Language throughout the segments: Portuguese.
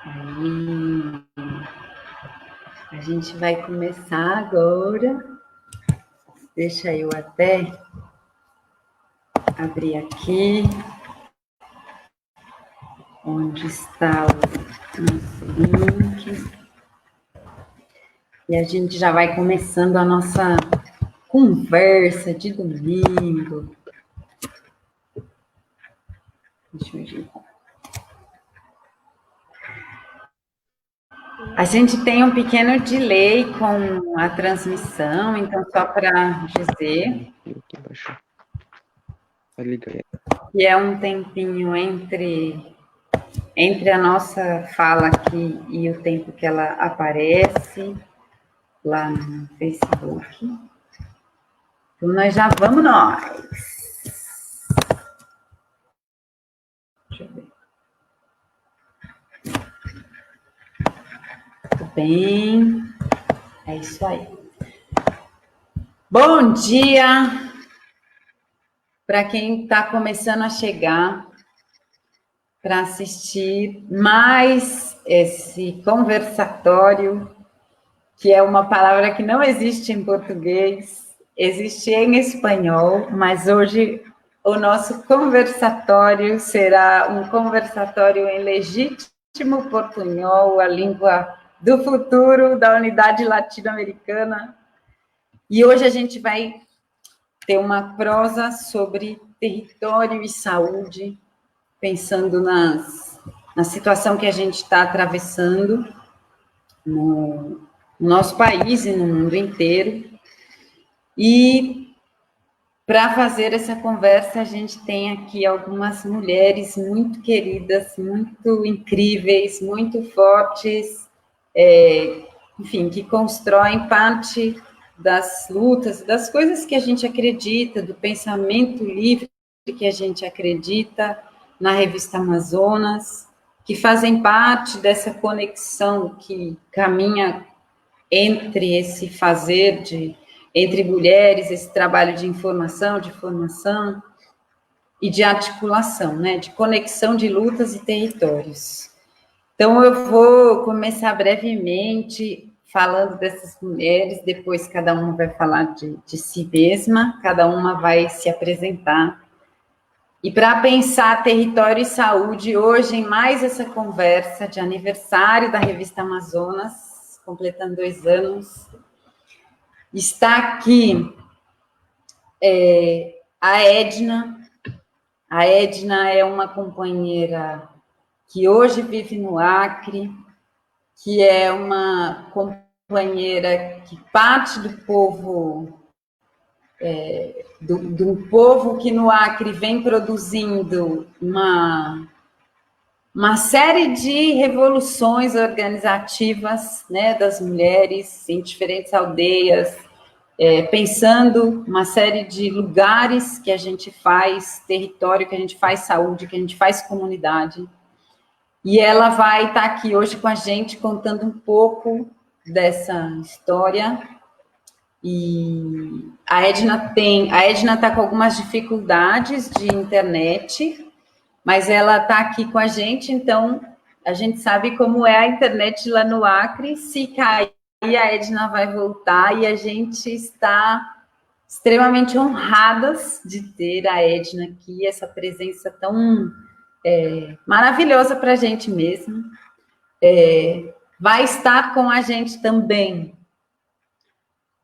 Aí, a gente vai começar agora. Deixa eu até abrir aqui onde está o nosso link. E a gente já vai começando a nossa conversa de domingo. Deixa eu ver. A gente tem um pequeno delay com a transmissão, então só para dizer que é um tempinho entre a nossa fala aqui e o tempo que ela aparece lá no Facebook. Então, nós já vamos nós. Deixa eu ver. Tudo bem? É isso aí. Bom dia para quem está começando a chegar para assistir mais esse conversatório, que é uma palavra que não existe em português, existe em espanhol, mas hoje o nosso conversatório será um conversatório em legítimo portunhol, a língua do futuro da unidade latino-americana. E hoje a gente vai ter uma prosa sobre território e saúde, pensando na situação que a gente está atravessando no nosso país e no mundo inteiro. E para fazer essa conversa, a gente tem aqui algumas mulheres muito queridas, muito incríveis, muito fortes, enfim, que constroem parte das lutas, das coisas que a gente acredita, do pensamento livre que a gente acredita na revista Amazonas, que fazem parte dessa conexão que caminha entre esse fazer entre mulheres, esse trabalho de informação, de formação e de articulação, né, de conexão de lutas e territórios. Então, eu vou começar brevemente falando dessas mulheres, depois cada uma vai falar de si mesma, cada uma vai se apresentar. E para pensar território e saúde, hoje, em mais essa conversa de aniversário da revista Amazonas, completando 2 anos, está aqui a Edna. A Edna é uma companheira que hoje vive no Acre, que é uma companheira que parte do povo, do povo que no Acre vem produzindo uma série de revoluções organizativas, né, das mulheres em diferentes aldeias, pensando uma série de lugares que a gente faz território, que a gente faz saúde, que a gente faz comunidade. E ela vai estar aqui hoje com a gente, contando um pouco dessa história. E a Edna está com algumas dificuldades de internet, mas ela está aqui com a gente, então a gente sabe como é a internet lá no Acre. Se cair, a Edna vai voltar, e a gente está extremamente honradas de ter a Edna aqui, essa presença tão maravilhosa para a gente mesmo. Vai estar com a gente também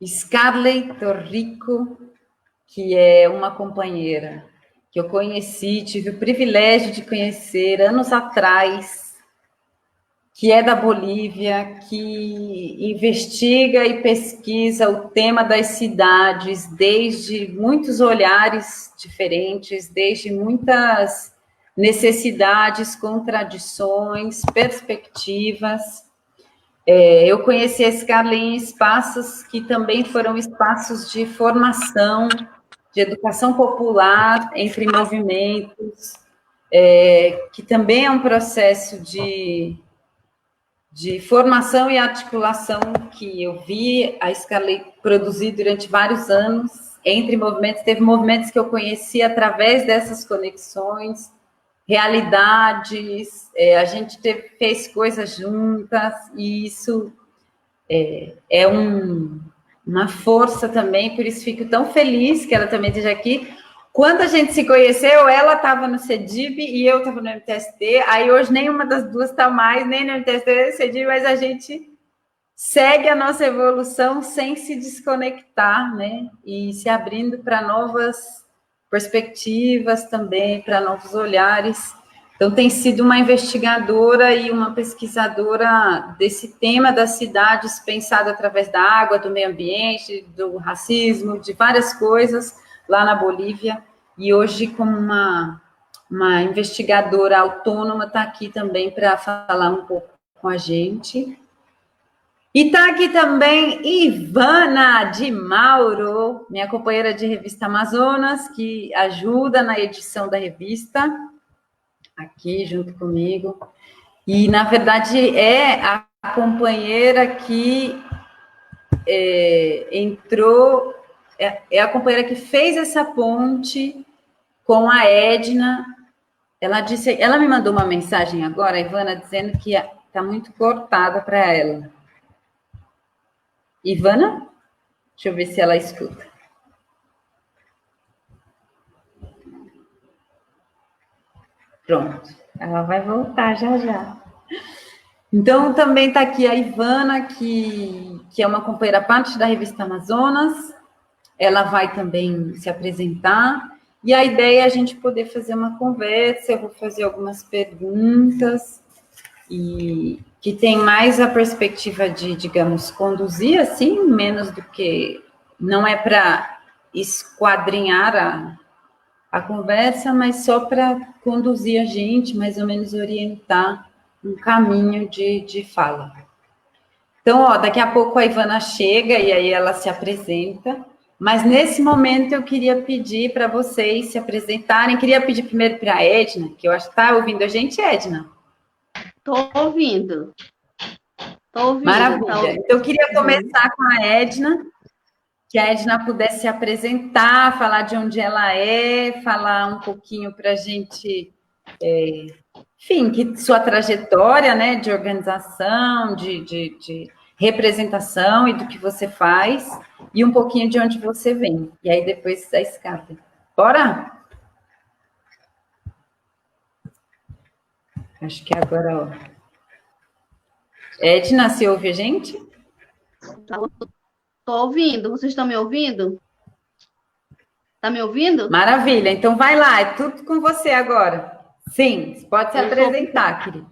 Scarlett Torrico, que é uma companheira que eu conheci, tive o privilégio de conhecer anos atrás, que é da Bolívia, que investiga e pesquisa o tema das cidades desde muitos olhares diferentes, desde muitas necessidades, contradições, perspectivas. Eu conheci a Scarlett em espaços que também foram espaços de formação, de educação popular entre movimentos, que também é um processo de formação e articulação que eu vi a Scarlett produzir durante vários anos entre movimentos. Teve movimentos que eu conheci através dessas conexões, realidades, a gente fez coisas juntas, e isso é uma força também, por isso fico tão feliz que ela também esteja aqui. Quando a gente se conheceu, ela estava no CEDIB e eu estava no MTST, aí hoje nenhuma das duas está mais, nem no MTST nem no CEDIB, mas a gente segue a nossa evolução sem se desconectar, né? E se abrindo para novas perspectivas também, para novos olhares. Então, tem sido uma investigadora e uma pesquisadora desse tema das cidades, pensado através da água, do meio ambiente, do racismo, de várias coisas, lá na Bolívia. E hoje, como uma investigadora autônoma, está aqui também para falar um pouco com a gente. E está aqui também Ivana de Mauro, minha companheira de revista Amazonas, que ajuda na edição da revista, aqui junto comigo. E, na verdade, é a companheira que entrou, é a companheira que fez essa ponte com a Edna. Ela me mandou uma mensagem agora, a Ivana, dizendo que está muito cortada para ela. Ivana? Deixa eu ver se ela escuta. Pronto, ela vai voltar já já. Então, também está aqui a Ivana, que é uma companheira parte da revista Amazonas. Ela vai também se apresentar. E a ideia é a gente poder fazer uma conversa, eu vou fazer algumas perguntas, e que tem mais a perspectiva de, digamos, conduzir, assim, menos do que... Não é para esquadrinhar a conversa, mas só para conduzir a gente, mais ou menos orientar um caminho de fala. Então, daqui a pouco a Ivana chega e aí ela se apresenta, mas nesse momento eu queria pedir para vocês se apresentarem. Queria pedir primeiro para a Edna, que eu acho que está ouvindo a gente, Edna? Estou ouvindo. Maravilha. Tá ouvindo. Então, eu queria começar com a Edna, que a Edna pudesse se apresentar, falar de onde ela é, falar um pouquinho para a gente, enfim, que sua trajetória, né, de organização, de representação e do que você faz, e um pouquinho de onde você vem. E aí depois a escada. Bora? Acho que agora, Edna, você ouve a gente? Estou ouvindo. Vocês estão me ouvindo? Está me ouvindo? Maravilha. Então, vai lá. É tudo com você agora. Sim, pode se apresentar, querida.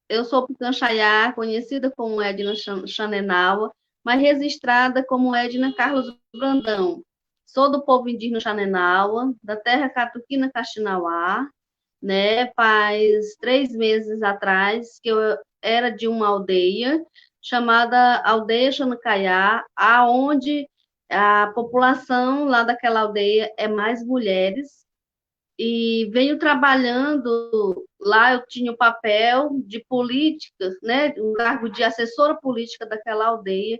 Eu sou Picanchaiá, conhecida como Edna Xanenawa, mas registrada como Edna Carlos Brandão. Sou do povo indígena Xanenawa, da terra Catuquina Caxinauá, né? Faz 3 meses atrás que eu era de uma aldeia chamada Aldeia Xanacaiá, aonde a população lá daquela aldeia é mais mulheres, e venho trabalhando lá. Eu tinha o papel de política, né, o cargo de assessora política daquela aldeia,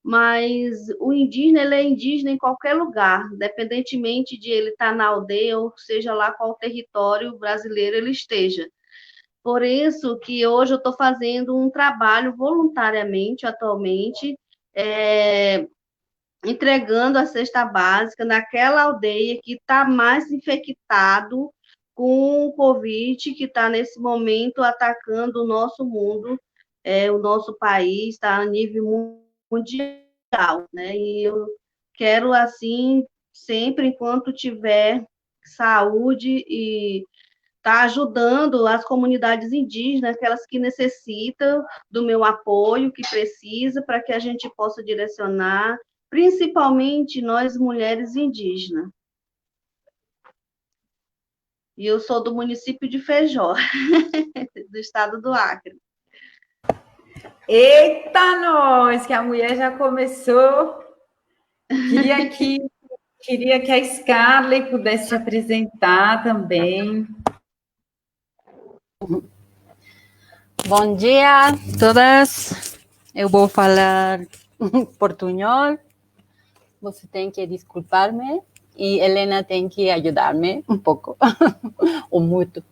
mas o indígena, ele é indígena em qualquer lugar, independentemente de ele estar na aldeia, ou seja lá qual território brasileiro ele esteja. Por isso que hoje eu estou fazendo um trabalho voluntariamente, atualmente, entregando a cesta básica naquela aldeia que está mais infectado com o Covid, que está nesse momento atacando o nosso mundo, o nosso país, está a nível mundial, né? E eu quero, assim, sempre, enquanto tiver saúde, e tá ajudando as comunidades indígenas, aquelas que necessitam do meu apoio, que precisa, para que a gente possa direcionar, principalmente nós mulheres indígenas. E eu sou do município de Feijó, do estado do Acre. Eita, nós, que a mulher já começou. Queria que a Scarlett pudesse se apresentar também. Bom dia a todas. Eu vou falar portunhol. Você tem que desculpar-me. e Helena tem que ajudar-me um pouco, ou muito.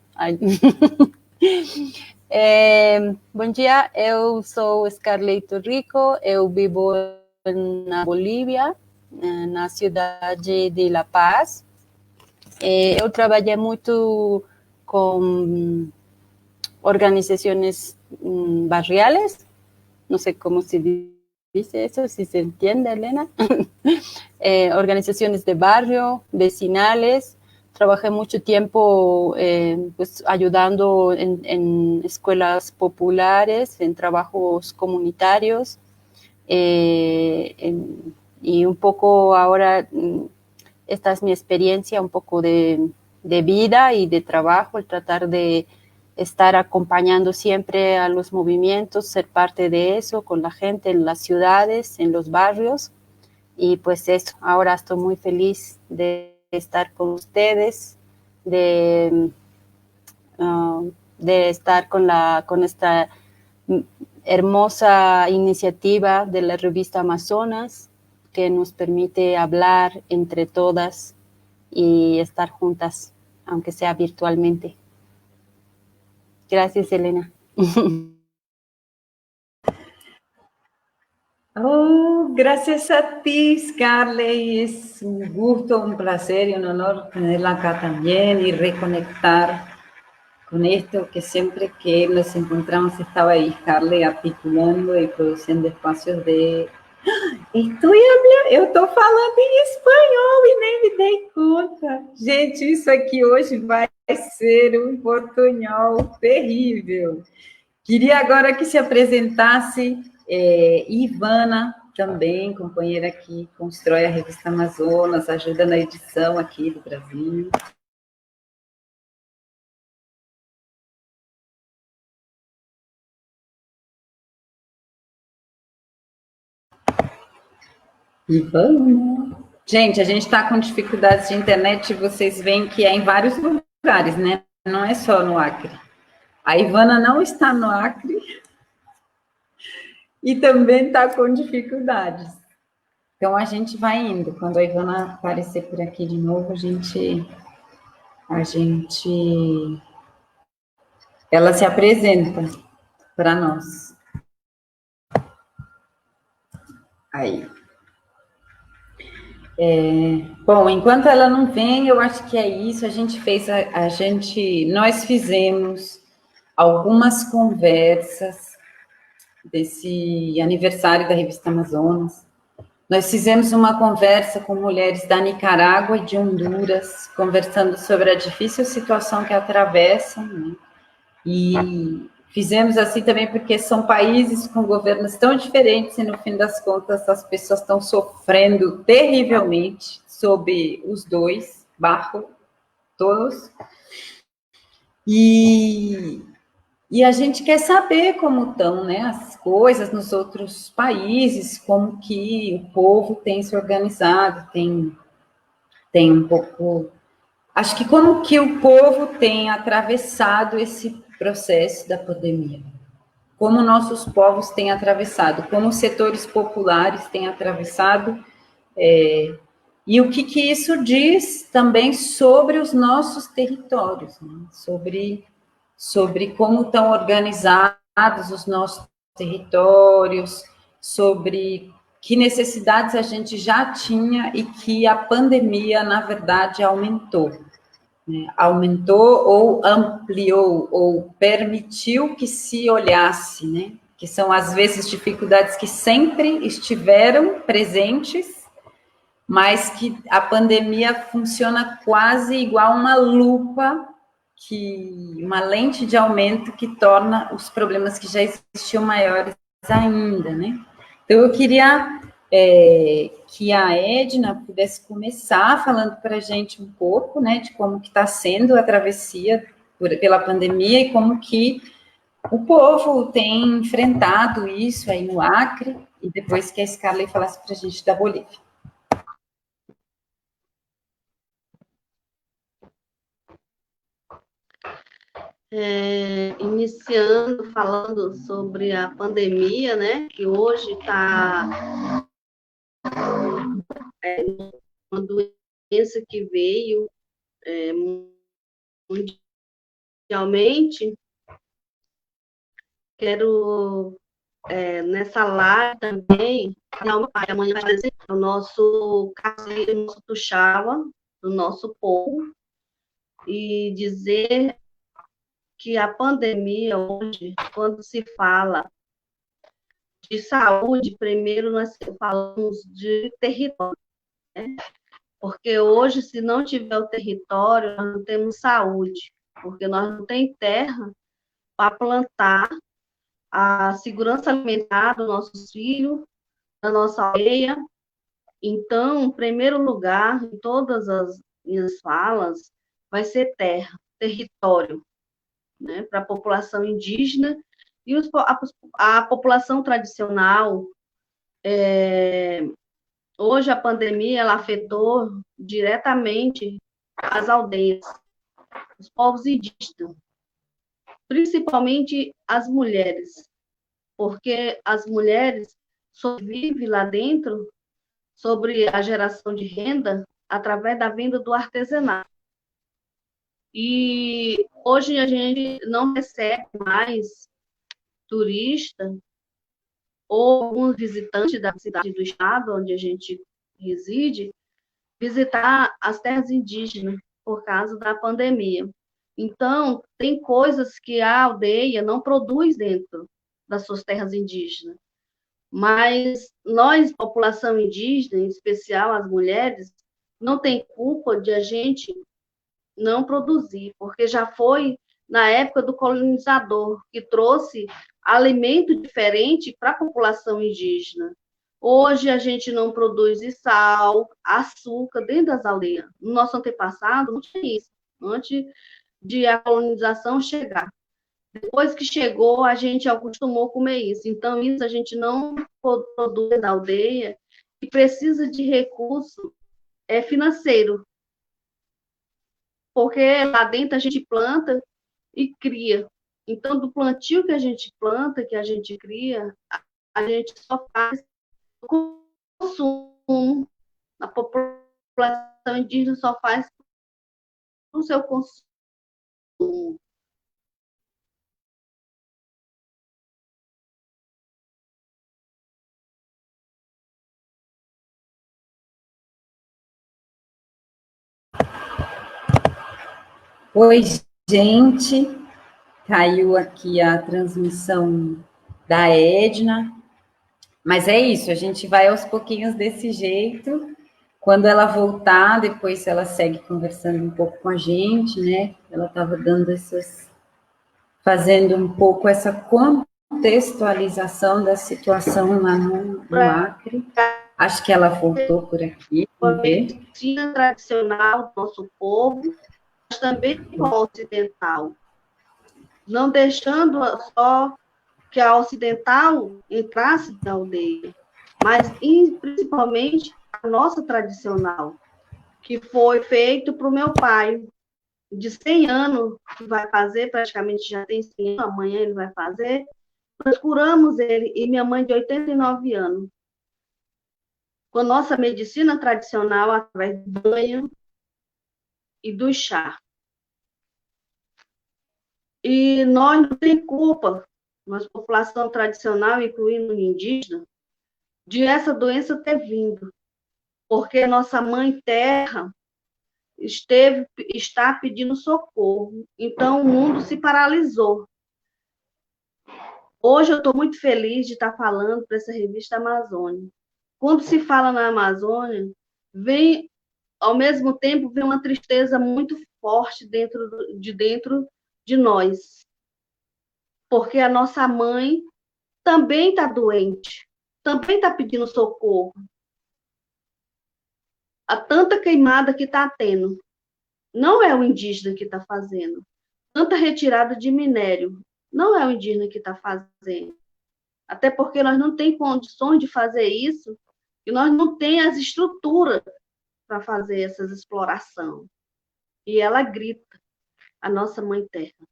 Bom dia, eu sou Scarlett Rico, eu vivo na Bolívia, na cidade de La Paz. Eu trabalhei muito com organizações barriales, não sei como se dice eso, si se entiende, Elena. Organizaciones de barrio, vecinales. Trabajé mucho tiempo pues, ayudando en escuelas populares, en trabajos comunitarios. Y un poco ahora, esta es mi experiencia, un poco de vida y de trabajo, el tratar de estar acompañando siempre a los movimientos, ser parte de eso con la gente en las ciudades, en los barrios. Y pues eso, ahora estoy muy feliz de estar con ustedes, de estar con esta hermosa iniciativa de la revista Amazonas, que nos permite hablar entre todas y estar juntas, aunque sea virtualmente. Gracias, Elena. Oh, gracias a ti, Scarlett. Es un gusto, un placer y un honor tenerla acá también y reconectar con esto que siempre que nos encontramos estaba ahí, Scarlett, articulando y produciendo espacios de... Eu estou falando em espanhol e nem me dei conta. Gente, isso aqui hoje vai ser um portunhol terrível. Queria agora que se apresentasse Ivana, também, companheira que constrói a revista Amazonas, ajuda na edição aqui do Brasil. Ivana. Gente, a gente está com dificuldades de internet, vocês veem que é em vários lugares, né? Não é só no Acre. A Ivana não está no Acre e também está com dificuldades. Então, a gente vai indo. Quando a Ivana aparecer por aqui de novo, ela se apresenta para nós. Aí. Bom, enquanto ela não vem, eu acho que é isso. Nós fizemos algumas conversas desse aniversário da revista Amazonas. Nós fizemos uma conversa com mulheres da Nicarágua e de Honduras, conversando sobre a difícil situação que atravessam, né? E fizemos assim também porque são países com governos tão diferentes e, no fim das contas, as pessoas estão sofrendo terrivelmente sob os dois, bajo todos. E a gente quer saber como estão, né, as coisas nos outros países, como que o povo tem se organizado, tem um pouco... Acho que como que o povo tem atravessado esse processo da pandemia, como nossos povos têm atravessado, como os setores populares têm atravessado, e o que isso diz também sobre os nossos territórios, né? sobre como estão organizados os nossos territórios, sobre que necessidades a gente já tinha e que a pandemia, na verdade, aumentou. Né? Aumentou ou ampliou, ou permitiu que se olhasse, né? Que são, às vezes, dificuldades que sempre estiveram presentes, mas que a pandemia funciona quase igual uma lupa, uma lente de aumento que torna os problemas que já existiam maiores ainda, né? Então, eu queria que a Edna pudesse começar falando para a gente um pouco, né, de como que está sendo a travessia pela pandemia e como que o povo tem enfrentado isso aí no Acre, e depois que a Scarlett falasse para a gente da Bolívia. Iniciando falando sobre a pandemia, né, que hoje está uma doença doença que veio mundialmente, quero, nessa live também, amanhã vai fazer o nosso caseiro, o nosso tuxaua, do nosso povo, e dizer que a pandemia hoje, quando se fala de saúde, primeiro nós falamos de território, né? Porque hoje, se não tiver o território, nós não temos saúde, porque nós não temos terra para plantar a segurança alimentar dos nossos filhos, da nossa aldeia. Então, em primeiro lugar, em todas as minhas falas, vai ser terra, território, né, para a população indígena e a população tradicional. Hoje, a pandemia ela afetou diretamente as aldeias, os povos indígenas, principalmente as mulheres, porque as mulheres sobrevivem lá dentro sobre a geração de renda através da venda do artesanato. E hoje a gente não recebe mais turista ou alguns visitantes da cidade do estado onde a gente reside visitar as terras indígenas por causa da pandemia. Então, tem coisas que a aldeia não produz dentro das suas terras indígenas. Mas nós, população indígena, em especial as mulheres, não tem culpa de a gente não produzir, porque já foi na época do colonizador, que trouxe alimento diferente para a população indígena. Hoje a gente não produz sal, açúcar dentro das aldeias. No nosso antepassado não tinha isso, antes de a colonização chegar. Depois que chegou, a gente acostumou a comer isso. Então, isso a gente não produz na aldeia e precisa de recurso financeiro. Porque lá dentro a gente planta e cria. Então, do plantio que a gente planta, que a gente cria, a gente só faz o consumo. A população indígena só faz o seu consumo. Oi, gente. Caiu aqui a transmissão da Edna. Mas é isso, a gente vai aos pouquinhos desse jeito. Quando ela voltar, depois ela segue conversando um pouco com a gente, né? Ela estava dando fazendo um pouco essa contextualização da situação lá no Acre. Acho que ela voltou por aqui. A medicina tradicional do nosso povo, mas também com a ocidental. Não deixando só que a ocidental entrasse na aldeia, mas principalmente a nossa tradicional, que foi feito para o meu pai, de 100 anos, que vai fazer, praticamente já tem 100 anos, amanhã ele vai fazer. Nós curamos ele, e minha mãe de 89 anos. Com a nossa medicina tradicional, através do banho e do chá. E nós não temos culpa, nossa população tradicional, incluindo o indígena, de essa doença ter vindo, porque nossa mãe terra está pedindo socorro, então o mundo se paralisou. Hoje eu estou muito feliz de estar falando para essa revista Amazônia. Quando se fala na Amazônia, vem, ao mesmo tempo, vem uma tristeza muito forte dentro de nós, porque a nossa mãe também está doente, também está pedindo socorro. A tanta queimada que está tendo, não é o indígena que está fazendo. Tanta retirada de minério, não é o indígena que está fazendo. Até porque nós não temos condições de fazer isso, e nós não temos as estruturas para fazer essas explorações. E ela grita, a nossa mãe terra,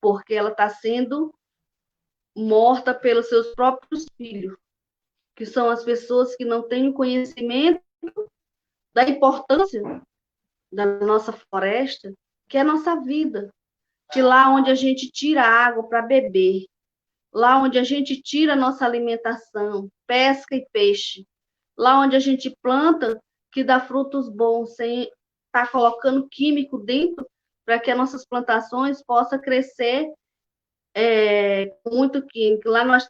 porque ela está sendo morta pelos seus próprios filhos, que são as pessoas que não têm o conhecimento da importância da nossa floresta, que é a nossa vida, de lá onde a gente tira água para beber, lá onde a gente tira a nossa alimentação, pesca e peixe, lá onde a gente planta, que dá frutos bons, sem estar colocando químico dentro, para que as nossas plantações possam crescer com muito químico. Lá nós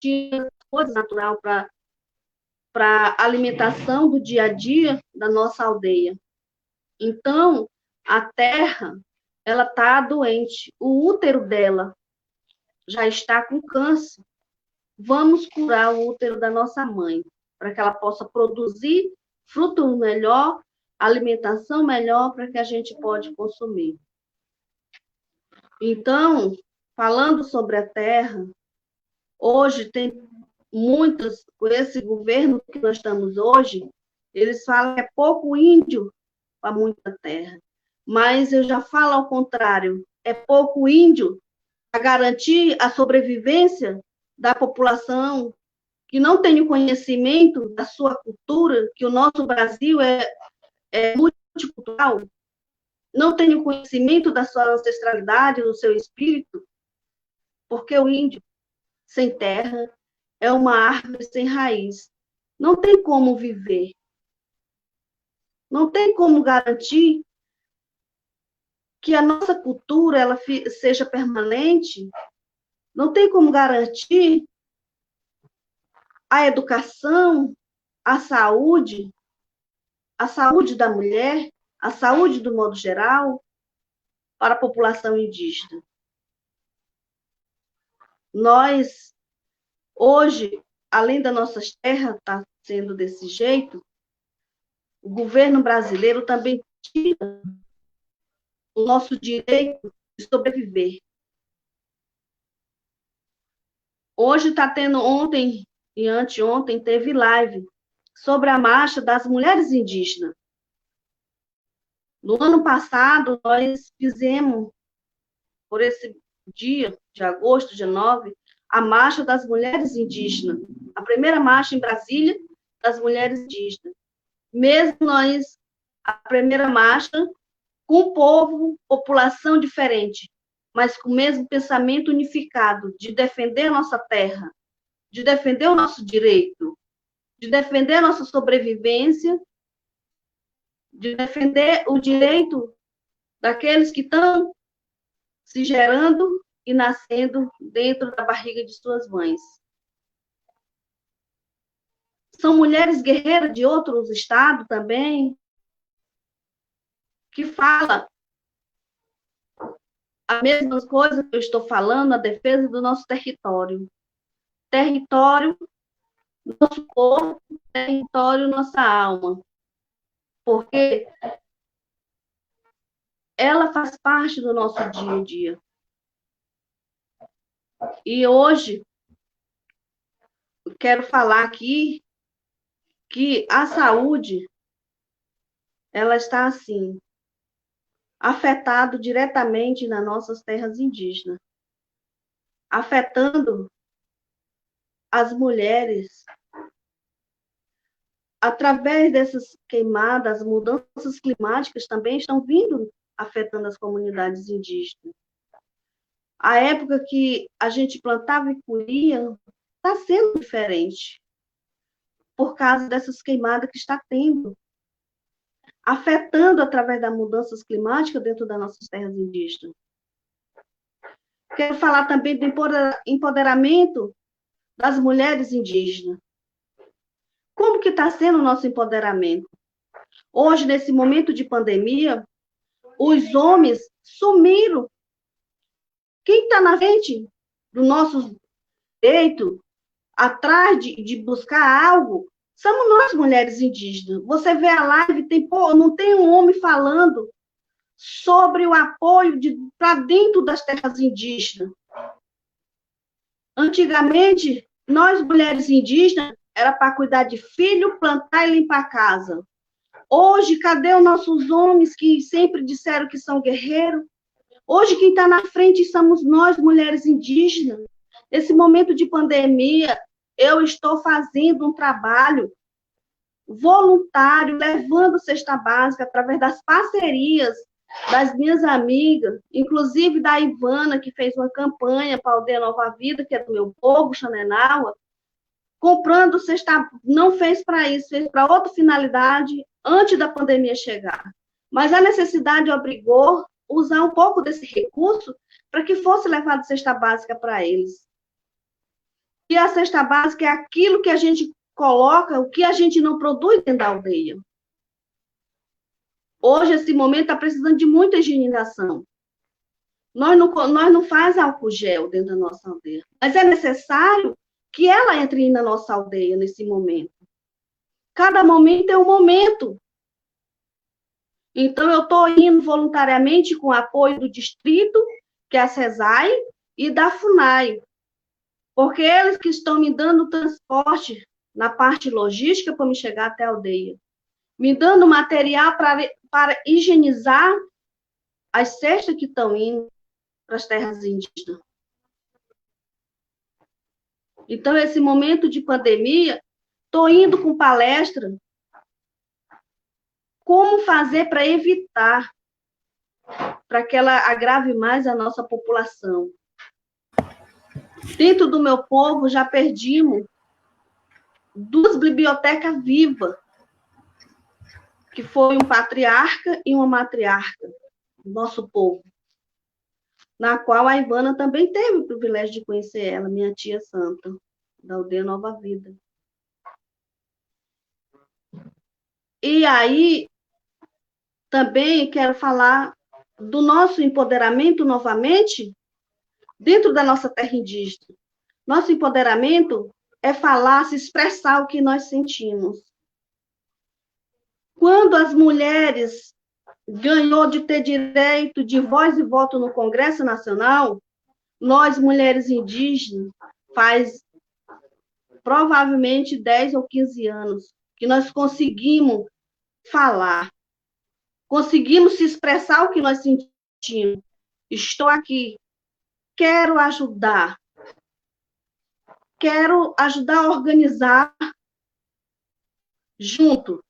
tínhamos coisas natural para alimentação do dia a dia da nossa aldeia. Então, a terra, ela está doente, o útero dela já está com câncer. Vamos curar o útero da nossa mãe, para que ela possa produzir fruto melhor, alimentação melhor, para que a gente pode consumir. Então, falando sobre a terra, hoje tem muitas, com esse governo que nós estamos hoje, eles falam que é pouco índio para muita terra. Mas eu já falo ao contrário, é pouco índio para garantir a sobrevivência da população que não tem o conhecimento da sua cultura, que o nosso Brasil é multicultural, não tem o conhecimento da sua ancestralidade, do seu espírito, porque o índio sem terra é uma árvore sem raiz. Não tem como viver. Não tem como garantir que a nossa cultura ela seja permanente. Não tem como garantir a educação, a saúde da mulher, a saúde do modo geral, para a população indígena. Nós, hoje, além das nossas terras estar sendo desse jeito, o governo brasileiro também tira o nosso direito de sobreviver. Hoje está tendo, ontem e anteontem, teve live sobre a marcha das mulheres indígenas. No ano passado, nós fizemos, por esse dia de agosto, dia 9, a marcha das mulheres indígenas. A primeira marcha em Brasília das mulheres indígenas. Mesmo nós, a primeira marcha, com o povo, população diferente, mas com o mesmo pensamento unificado de defender a nossa terra, de defender o nosso direito, de defender a nossa sobrevivência, de defender o direito daqueles que estão se gerando e nascendo dentro da barriga de suas mães. São mulheres guerreiras de outros estados também, que falam a mesma coisa que eu estou falando, a defesa do nosso território. Território, nosso corpo, território, nossa alma. Porque ela faz parte do nosso dia a dia. E hoje, eu quero falar aqui que a saúde, ela está assim, afetado diretamente nas nossas terras indígenas, afetando as mulheres, através dessas queimadas, as mudanças climáticas também estão vindo afetando as comunidades indígenas. A época que a gente plantava e colhia está sendo diferente, por causa dessas queimadas que está tendo, afetando através das mudanças climáticas dentro das nossas terras indígenas. Quero falar também do empoderamento das mulheres indígenas. Como que está sendo o nosso empoderamento? Hoje, nesse momento de pandemia, os homens sumiram. Quem está na frente do nosso direito, atrás de buscar algo, somos nós, mulheres indígenas. Você vê a live, não tem um homem falando sobre o apoio para dentro das terras indígenas. Antigamente, nós, mulheres indígenas, era para cuidar de filho, plantar e limpar a casa. Hoje, cadê os nossos homens que sempre disseram que são guerreiros? Hoje, quem está na frente somos nós, mulheres indígenas. Nesse momento de pandemia, eu estou fazendo um trabalho voluntário, levando cesta básica através das parcerias das minhas amigas, inclusive da Ivana, que fez uma campanha para a Aldeia Nova Vida, que é do meu povo, Xanenaua, comprando cesta, não fez para isso, fez para outra finalidade antes da pandemia chegar. Mas a necessidade obrigou a usar um pouco desse recurso para que fosse levado cesta básica para eles. E a cesta básica é aquilo que a gente coloca, o que a gente não produz dentro da aldeia. Hoje, esse momento, está precisando de muita higienização. Nós não faz álcool gel dentro da nossa aldeia, mas é necessário que ela entre na nossa aldeia nesse momento. Cada momento é um momento. Então, eu estou indo voluntariamente com o apoio do distrito, que é a CESAI, e da FUNAI, porque eles que estão me dando transporte na parte logística para me chegar até a aldeia, me dando material para higienizar as cestas que estão indo para as terras indígenas. Então, esse momento de pandemia, estou indo com palestra como fazer para evitar, para que ela agrave mais a nossa população. Dentro do meu povo, já perdimos 2 bibliotecas vivas, que foi um patriarca e uma matriarca do nosso povo, na qual a Ivana também teve o privilégio de conhecer ela, minha tia santa, da Aldeia Nova Vida. E aí, também quero falar do nosso empoderamento novamente dentro da nossa terra indígena. Nosso empoderamento é falar, se expressar o que nós sentimos. Quando as mulheres ganhou de ter direito de voz e voto no Congresso Nacional, nós, mulheres indígenas, faz provavelmente 10 ou 15 anos que nós conseguimos falar, conseguimos se expressar o que nós sentimos. Estou aqui, quero ajudar a organizar junto.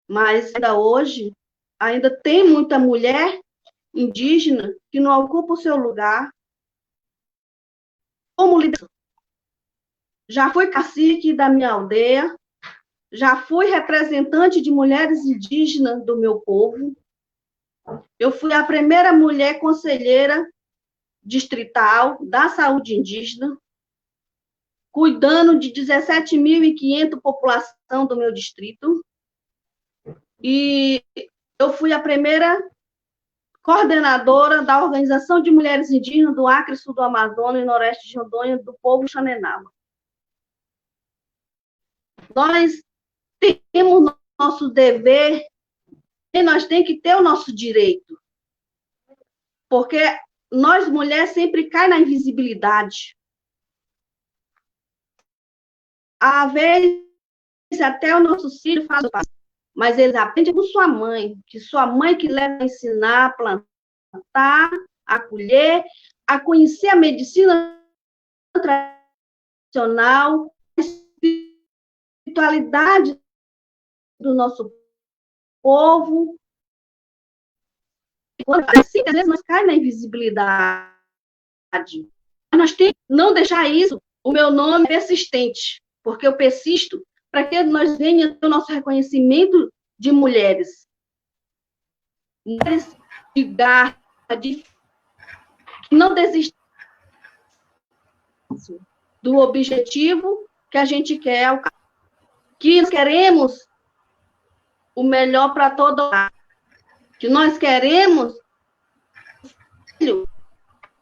Mas ainda hoje, ainda tem muita mulher indígena que não ocupa o seu lugar como liderança. Já fui cacique da minha aldeia, já fui representante de mulheres indígenas do meu povo. Eu fui a primeira mulher conselheira distrital da saúde indígena, cuidando de 17.500 população do meu distrito. E eu fui a primeira coordenadora da Organização de Mulheres Indígenas do Acre, Sul do Amazonas e Noroeste de Rondônia, do povo Xanenaua. Nós temos nosso dever e nós temos que ter o nosso direito. Porque nós, mulheres, sempre cai na invisibilidade. Às vezes, até o nosso filho faz, mas eles aprendem com sua mãe, que sua mãe que leva a ensinar, a plantar, a colher, a conhecer a medicina tradicional, a espiritualidade do nosso povo. Assim, às vezes nós caímos na invisibilidade. Nós temos que não deixar isso, o meu nome é persistente, porque eu persisto para que nós venhamos ter o nosso reconhecimento de mulheres. Mulheres de garra, que não desistem do objetivo que a gente quer, que nós queremos o melhor para todo mundo, que nós queremos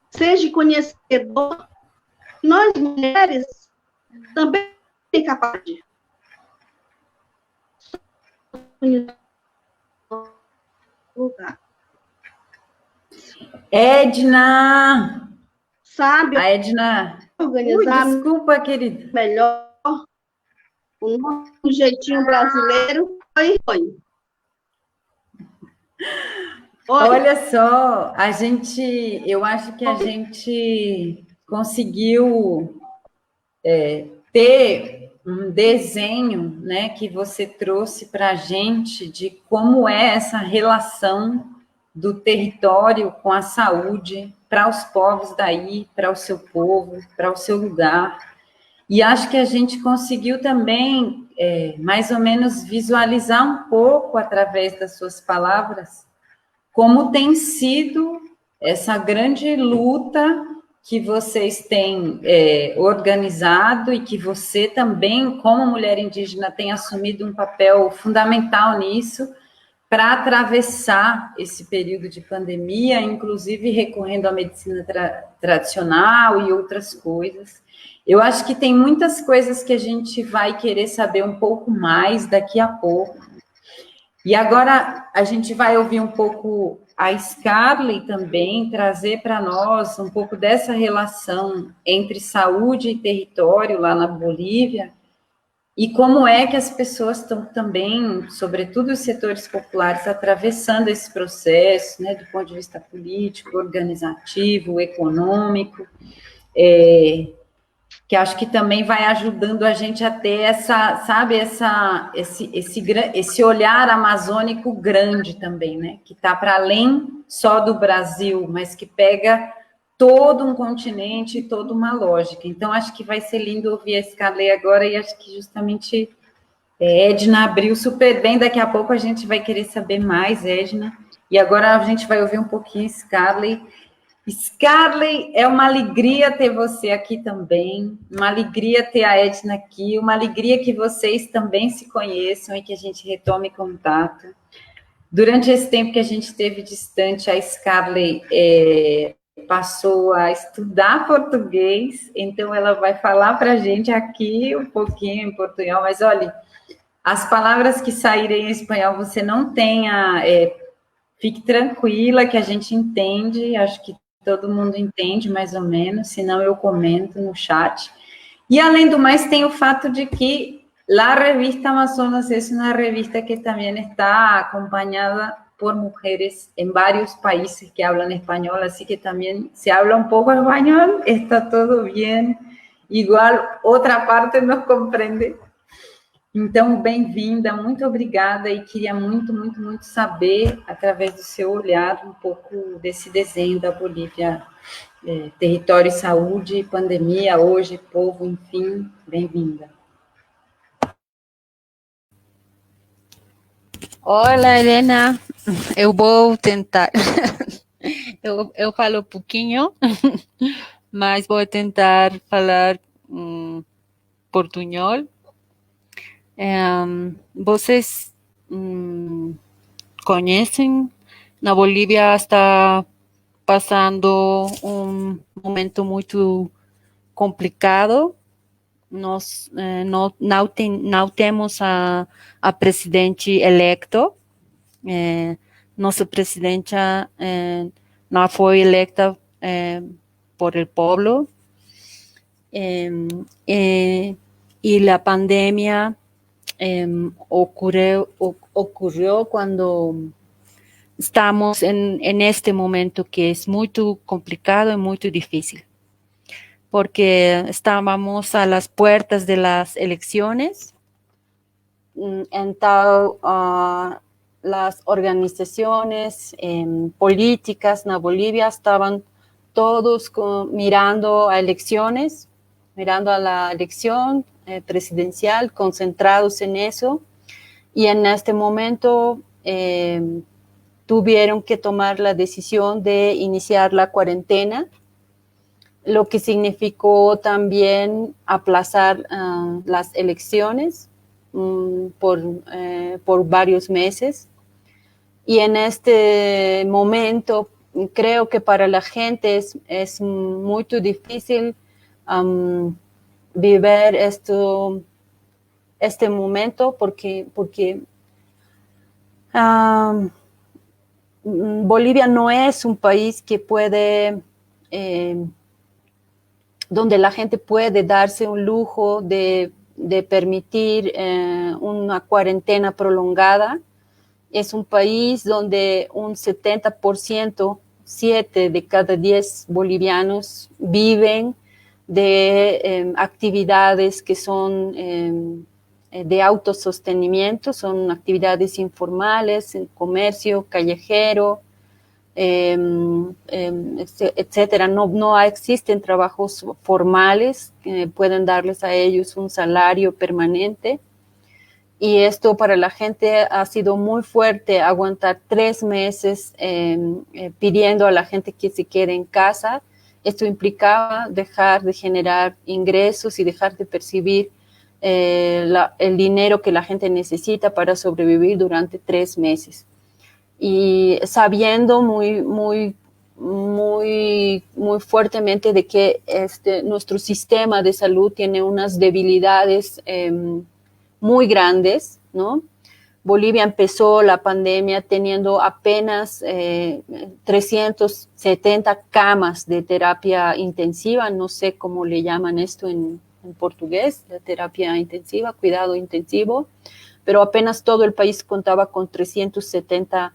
seja conhecedor, nós mulheres também temos capacidade. Edna! Sabe? A Edna... Organizar desculpa, querida. Melhor o nosso jeitinho brasileiro. Oi. Olha só, eu acho que a gente conseguiu ter um desenho, né, que você trouxe para a gente de como é essa relação do território com a saúde para os povos daí, para o seu povo, para o seu lugar. E acho que a gente conseguiu também, mais ou menos, visualizar um pouco, através das suas palavras, como tem sido essa grande luta que vocês têm organizado e que você também, como mulher indígena, tem assumido um papel fundamental nisso, para atravessar esse período de pandemia, inclusive recorrendo à medicina tradicional e outras coisas. Eu acho que tem muitas coisas que a gente vai querer saber um pouco mais daqui a pouco. E agora a gente vai ouvir um pouco a Scarlett também, trazer para nós um pouco dessa relação entre saúde e território lá na Bolívia, e como é que as pessoas estão também, sobretudo os setores populares, atravessando esse processo, né, do ponto de vista político, organizativo, econômico, que acho que também vai ajudando a gente a ter essa, sabe, esse olhar amazônico grande também, né, que está para além só do Brasil, mas que pega todo um continente, toda uma lógica. Então, acho que vai ser lindo ouvir a Scarlett agora, e acho que justamente Edna abriu super bem. Daqui a pouco a gente vai querer saber mais, Edna. E agora a gente vai ouvir um pouquinho Scarlett. Scarlett, é uma alegria ter você aqui também, uma alegria ter a Edna aqui, uma alegria que vocês também se conheçam e que a gente retome contato. Durante esse tempo que a gente esteve distante, a Scarlett passou a estudar português, então ela vai falar para a gente aqui um pouquinho em portunhol, mas olha, as palavras que saírem em espanhol você não tenha, fique tranquila que a gente entende, acho que todo mundo entende mais ou menos, senão eu comento no chat. E além do mais, tem o fato de que a revista Amazonas é uma revista que também está acompanhada por mujeres en varios países que hablan español, así que también se habla un poco español, está todo bien, igual outra parte nos compreende. Então, bem-vinda, muito obrigada, e queria muito, muito, muito saber, através do seu olhar, um pouco desse desenho da Bolívia, território, saúde, pandemia, hoje, povo, enfim, bem-vinda. Olá, Helena. Eu vou tentar. eu falo pouquinho, mas vou tentar falar portunhol. Vocês conhecem? Na Bolívia está passando um momento muito complicado. Nós não temos a presidente electo. Nossa presidenta não foi eleita por el pueblo. Y la pandemia ocurrió cuando estamos en este momento que es muy complicado y muy difícil, porque estábamos a las puertas de las elecciones. Entonces, las organizaciones políticas en Bolivia estaban todos mirando a elecciones, mirando a la elección presidencial, concentrados en eso, y en este momento tuvieron que tomar la decisión de iniciar la cuarentena, lo que significó también aplazar las elecciones por varios meses. Y en este momento creo que para la gente es muy difícil vivir este momento porque Bolivia no es un país que puede, donde la gente puede darse un lujo de permitir una cuarentena prolongada. Es un país donde un 70%, 7 de cada 10 bolivianos viven de actividades que son de autosostenimiento, son actividades informales, el comercio callejero, etcétera. No existen trabajos formales que pueden darles a ellos un salario permanente. Y esto para la gente ha sido muy fuerte, aguantar 3 meses pidiendo a la gente que se quede en casa. Esto implicaba dejar de generar ingresos y dejar de percibir el dinero que la gente necesita para sobrevivir durante 3 meses. Y sabiendo muy fuertemente de que nuestro sistema de salud tiene unas debilidades muy grandes, ¿no? Bolivia empezó la pandemia teniendo apenas 370 camas de terapia intensiva, no sé cómo le llaman esto en portugués, la terapia intensiva, cuidado intensivo, pero apenas todo el país contaba con 370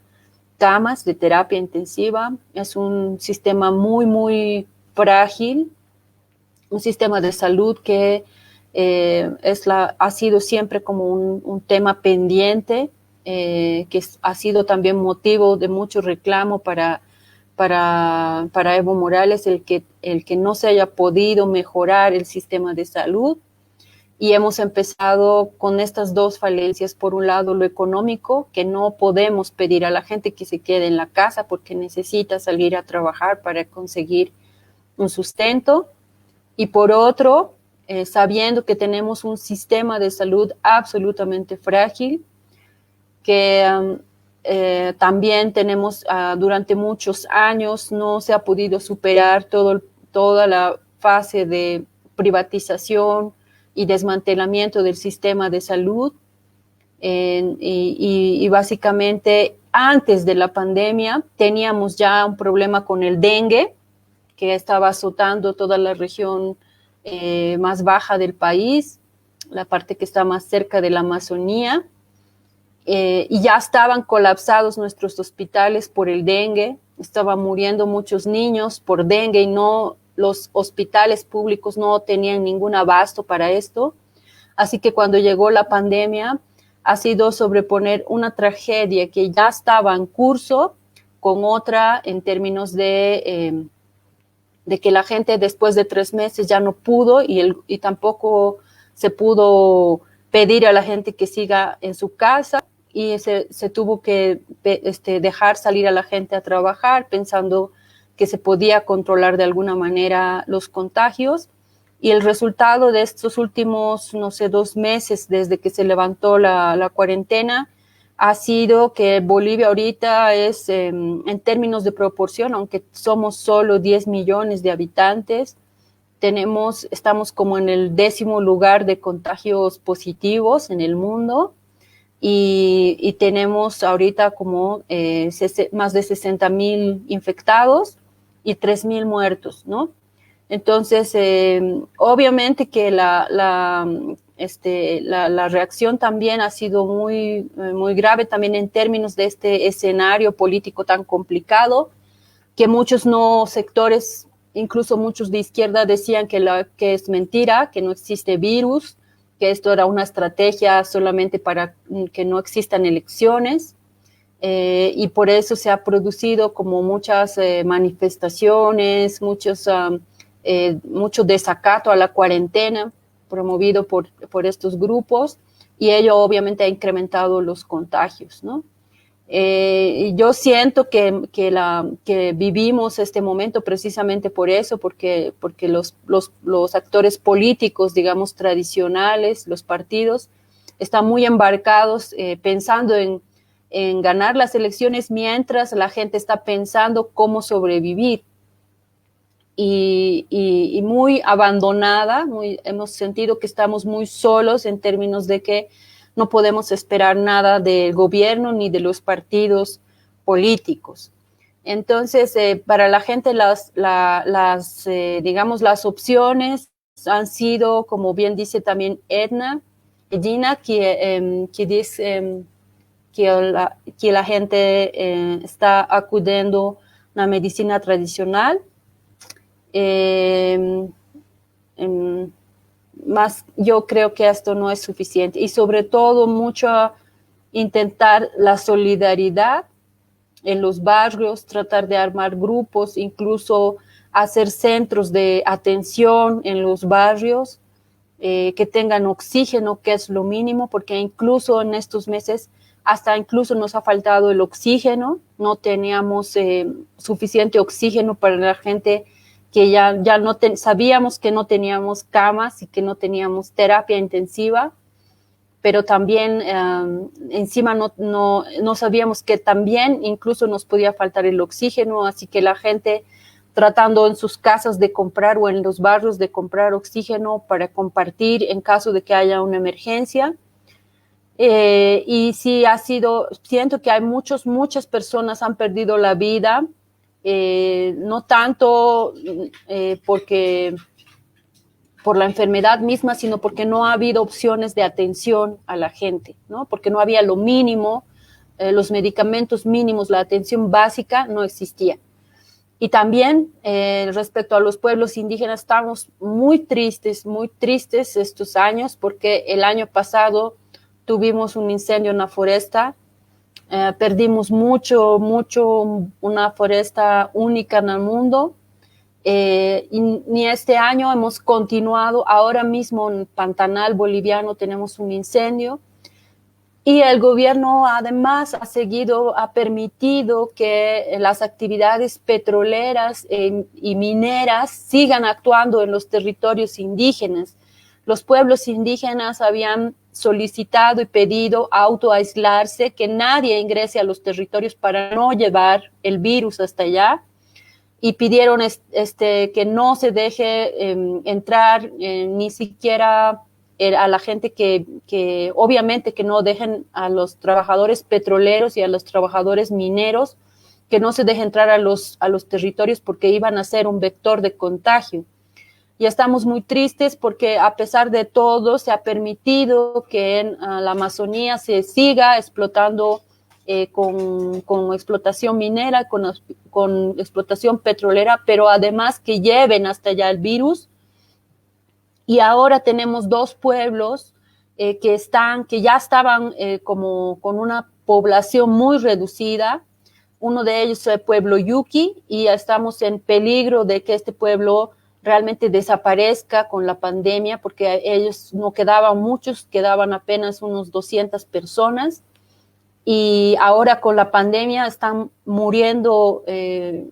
camas de terapia intensiva. Es un sistema muy frágil, un sistema de salud que ha sido siempre como un tema pendiente, que ha sido también motivo de mucho reclamo para Evo Morales, el que no se haya podido mejorar el sistema de salud. Y hemos empezado con estas dos falencias. Por un lado, lo económico, que no podemos pedir a la gente que se quede en la casa porque necesita salir a trabajar para conseguir un sustento. Y por otro, sabiendo que tenemos un sistema de salud absolutamente frágil, que también tenemos durante muchos años no se ha podido superar toda la fase de privatización y desmantelamiento del sistema de salud, y básicamente antes de la pandemia teníamos ya un problema con el dengue que estaba azotando toda la región más baja del país, la parte que está más cerca de la Amazonía, y ya estaban colapsados nuestros hospitales por el dengue, estaban muriendo muchos niños por dengue y los hospitales públicos no tenían ningún abasto para esto. Así que cuando llegó la pandemia, ha sido sobreponer una tragedia que ya estaba en curso con otra en términos de que la gente después de 3 meses ya no pudo y tampoco se pudo pedir a la gente que siga en su casa, y se tuvo que dejar salir a la gente a trabajar pensando que se podía controlar de alguna manera los contagios. Y el resultado de estos últimos, 2 meses desde que se levantó la cuarentena ha sido que Bolivia ahorita es, en términos de proporción, aunque somos solo 10 millones de habitantes, estamos como en el 10º lugar de contagios positivos en el mundo, y tenemos ahorita como más de 60,000 infectados y 3,000 muertos, ¿no? Entonces, obviamente que la reacción también ha sido muy grave también en términos de este escenario político tan complicado, que muchos sectores, incluso muchos de izquierda, decían que es mentira, que no existe virus, que esto era una estrategia solamente para que no existan elecciones, y por eso se ha producido como muchas manifestaciones, mucho desacato a la cuarentena promovido por estos grupos, y ello obviamente ha incrementado los contagios, ¿no? Yo siento que vivimos este momento precisamente por eso, porque los actores políticos, digamos, tradicionales, los partidos, están muy embarcados pensando en ganar las elecciones, mientras la gente está pensando cómo sobrevivir. Y muy abandonada, hemos sentido que estamos muy solos en términos de que no podemos esperar nada del gobierno ni de los partidos políticos. Entonces, para la gente digamos, las opciones han sido, como bien dice también Edna, que dice que la gente está acudiendo a una medicina tradicional. más yo creo que esto no es suficiente. Y sobre todo mucho intentar la solidaridad en los barrios, tratar de armar grupos, incluso hacer centros de atención en los barrios, que tengan oxígeno, que es lo mínimo, porque incluso en estos meses hasta incluso nos ha faltado el oxígeno, no teníamos suficiente oxígeno para la gente que ya no sabíamos que no teníamos camas y que no teníamos terapia intensiva, pero también encima no sabíamos que también incluso nos podía faltar el oxígeno, así que la gente tratando en sus casas de comprar o en los barrios de comprar oxígeno para compartir en caso de que haya una emergencia. Y sí siento que hay muchas personas han perdido la vida, no tanto por la enfermedad misma, sino porque no ha habido opciones de atención a la gente, ¿no? Porque no había lo mínimo, los medicamentos mínimos, la atención básica no existía. Y también respecto a los pueblos indígenas, estamos muy tristes estos años, porque el año pasado tuvimos un incendio en la foresta, perdimos mucho, una foresta única en el mundo, y ni este año hemos continuado. Ahora mismo en Pantanal boliviano tenemos un incendio, y el gobierno además ha permitido que las actividades petroleras y mineras sigan actuando en los territorios indígenas. Los pueblos indígenas habían solicitado y pedido autoaislarse, que nadie ingrese a los territorios para no llevar el virus hasta allá, y pidieron que no se deje entrar ni siquiera a la gente que obviamente que no dejen a los trabajadores petroleros y a los trabajadores mineros, que no se deje entrar a los territorios porque iban a ser un vector de contagio. Y estamos muy tristes porque a pesar de todo se ha permitido que en la Amazonía se siga explotando con explotación minera, con explotación petrolera, pero además que lleven hasta allá el virus. Y ahora tenemos dos pueblos que ya estaban como con una población muy reducida. Uno de ellos es el pueblo Yuki, y estamos en peligro de que este pueblo realmente desaparezca con la pandemia, porque ellos no quedaban muchos, quedaban apenas unos 200 personas. Y ahora con la pandemia están muriendo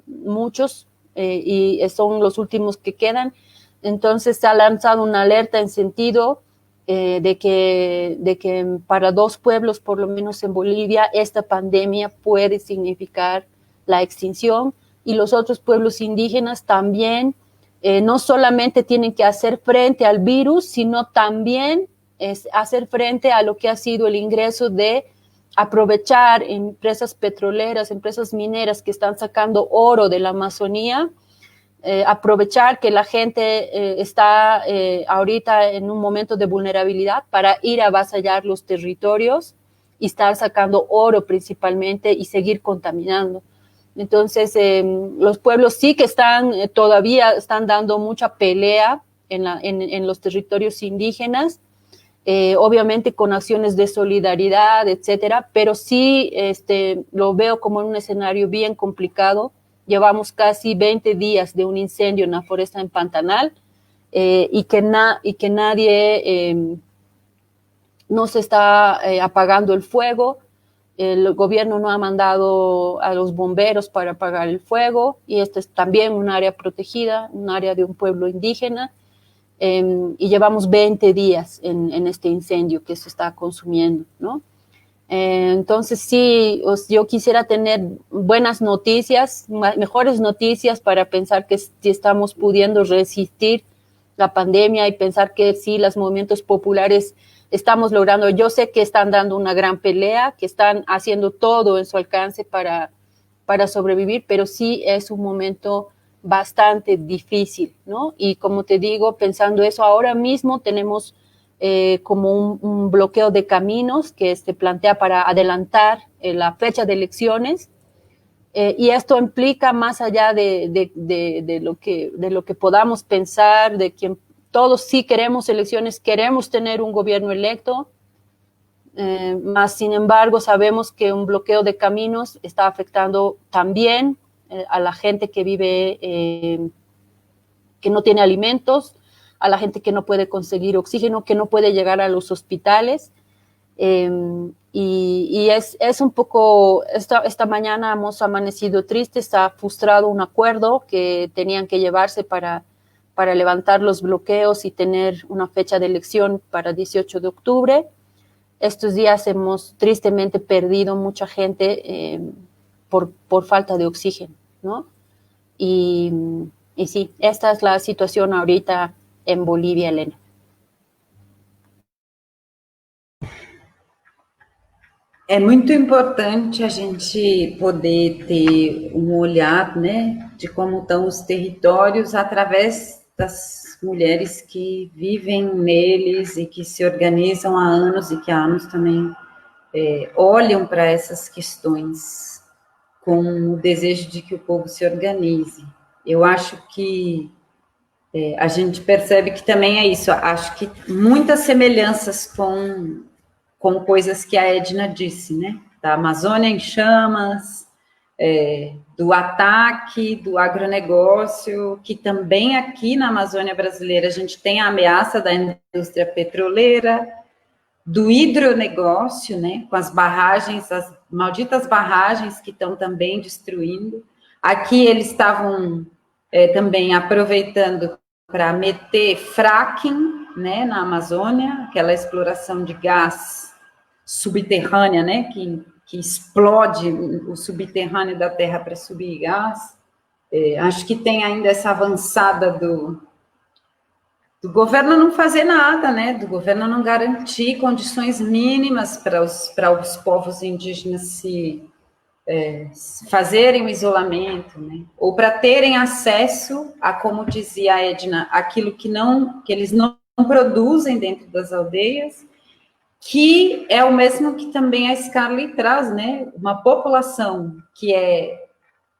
muchos, y son los últimos que quedan. Entonces se ha lanzado una alerta en sentido de que para dos pueblos, por lo menos en Bolivia, esta pandemia puede significar la extinción, y los otros pueblos indígenas también no solamente tienen que hacer frente al virus, sino también hacer frente a lo que ha sido el ingreso de aprovechar empresas petroleras, empresas mineras que están sacando oro de la Amazonía. Aprovechar que la gente está ahorita en un momento de vulnerabilidad para ir a avasallar los territorios y estar sacando oro principalmente y seguir contaminando. Entonces, los pueblos sí que todavía están dando mucha pelea en los territorios indígenas, obviamente con acciones de solidaridad, etcétera, pero sí lo veo como un escenario bien complicado. Llevamos casi 20 días de un incendio en la foresta en Pantanal, y que nadie no se está apagando el fuego. El gobierno no ha mandado a los bomberos para apagar el fuego, y este es también un área protegida, un área de un pueblo indígena, y llevamos 20 días en este incendio que se está consumiendo, ¿no? Entonces sí, yo quisiera tener buenas noticias, mejores noticias, para pensar que sí estamos pudiendo resistir la pandemia, y pensar que sí, los movimientos populares estamos logrando. Yo sé que están dando una gran pelea, que están haciendo todo en su alcance para sobrevivir, pero sí es un momento bastante difícil, ¿no? Y como te digo, pensando eso, ahora mismo tenemos como un bloqueo de caminos que se plantea para adelantar la fecha de elecciones, y esto implica, más allá de lo que podamos pensar, de todos sí queremos elecciones, queremos tener un gobierno electo, mas sin embargo sabemos que un bloqueo de caminos está afectando también a la gente que vive, que no tiene alimentos, a la gente que no puede conseguir oxígeno, que no puede llegar a los hospitales. Y es un poco, esta mañana hemos amanecido tristes, ha frustrado un acuerdo que tenían que llevarse para levantar los bloqueos y tener una fecha de elección para 18 de octubre. Estos días hemos tristemente perdido mucha gente por falta de oxígeno, ¿no? Y sí, esta es la situación ahorita en Bolivia, Elena. É muito importante a gente poder ter um olhar, né, de como estão os territórios através das mulheres que vivem neles e que se organizam há anos e que há anos também olham para essas questões com o desejo de que o povo se organize. Eu acho que a gente percebe que também é isso, acho que muitas semelhanças com coisas que a Edna disse, né? Da Amazônia em chamas, do ataque, do agronegócio, que também aqui na Amazônia brasileira a gente tem a ameaça da indústria petroleira, do hidronegócio, né? Com as barragens, as malditas barragens que estão também destruindo. Aqui eles estavam também aproveitando para meter fracking, né, na Amazônia, aquela exploração de gás subterrânea, né, que explode o subterrâneo da Terra para subir gás. Acho que tem ainda essa avançada do governo não fazer nada, né, do governo não garantir condições mínimas para os povos indígenas se fazerem o isolamento, né? Ou para terem acesso a, como dizia a Edna, aquilo que eles não produzem dentro das aldeias, que é o mesmo que também a Scarlett traz, né? Uma população que é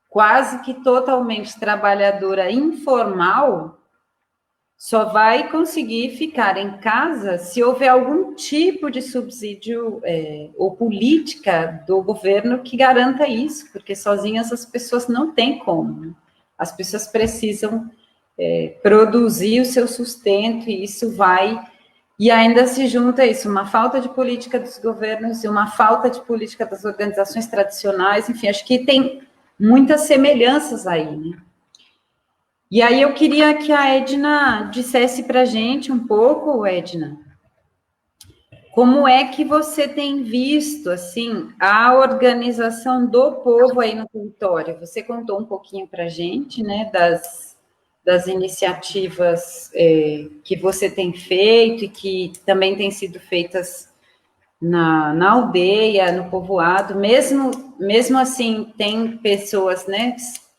quase que totalmente trabalhadora informal, só vai conseguir ficar em casa se houver algum tipo de subsídio ou política do governo que garanta isso, porque sozinhas as pessoas não têm como. As pessoas precisam produzir o seu sustento e isso vai... E ainda se junta isso, uma falta de política dos governos e uma falta de política das organizações tradicionais, enfim, acho que tem muitas semelhanças aí, né? E aí eu queria que a Edna dissesse para a gente um pouco, Edna, como é que você tem visto, assim, a organização do povo aí no território? Você contou um pouquinho para a gente, né, das iniciativas que você tem feito e que também têm sido feitas na aldeia, no povoado, mesmo assim, tem pessoas, né,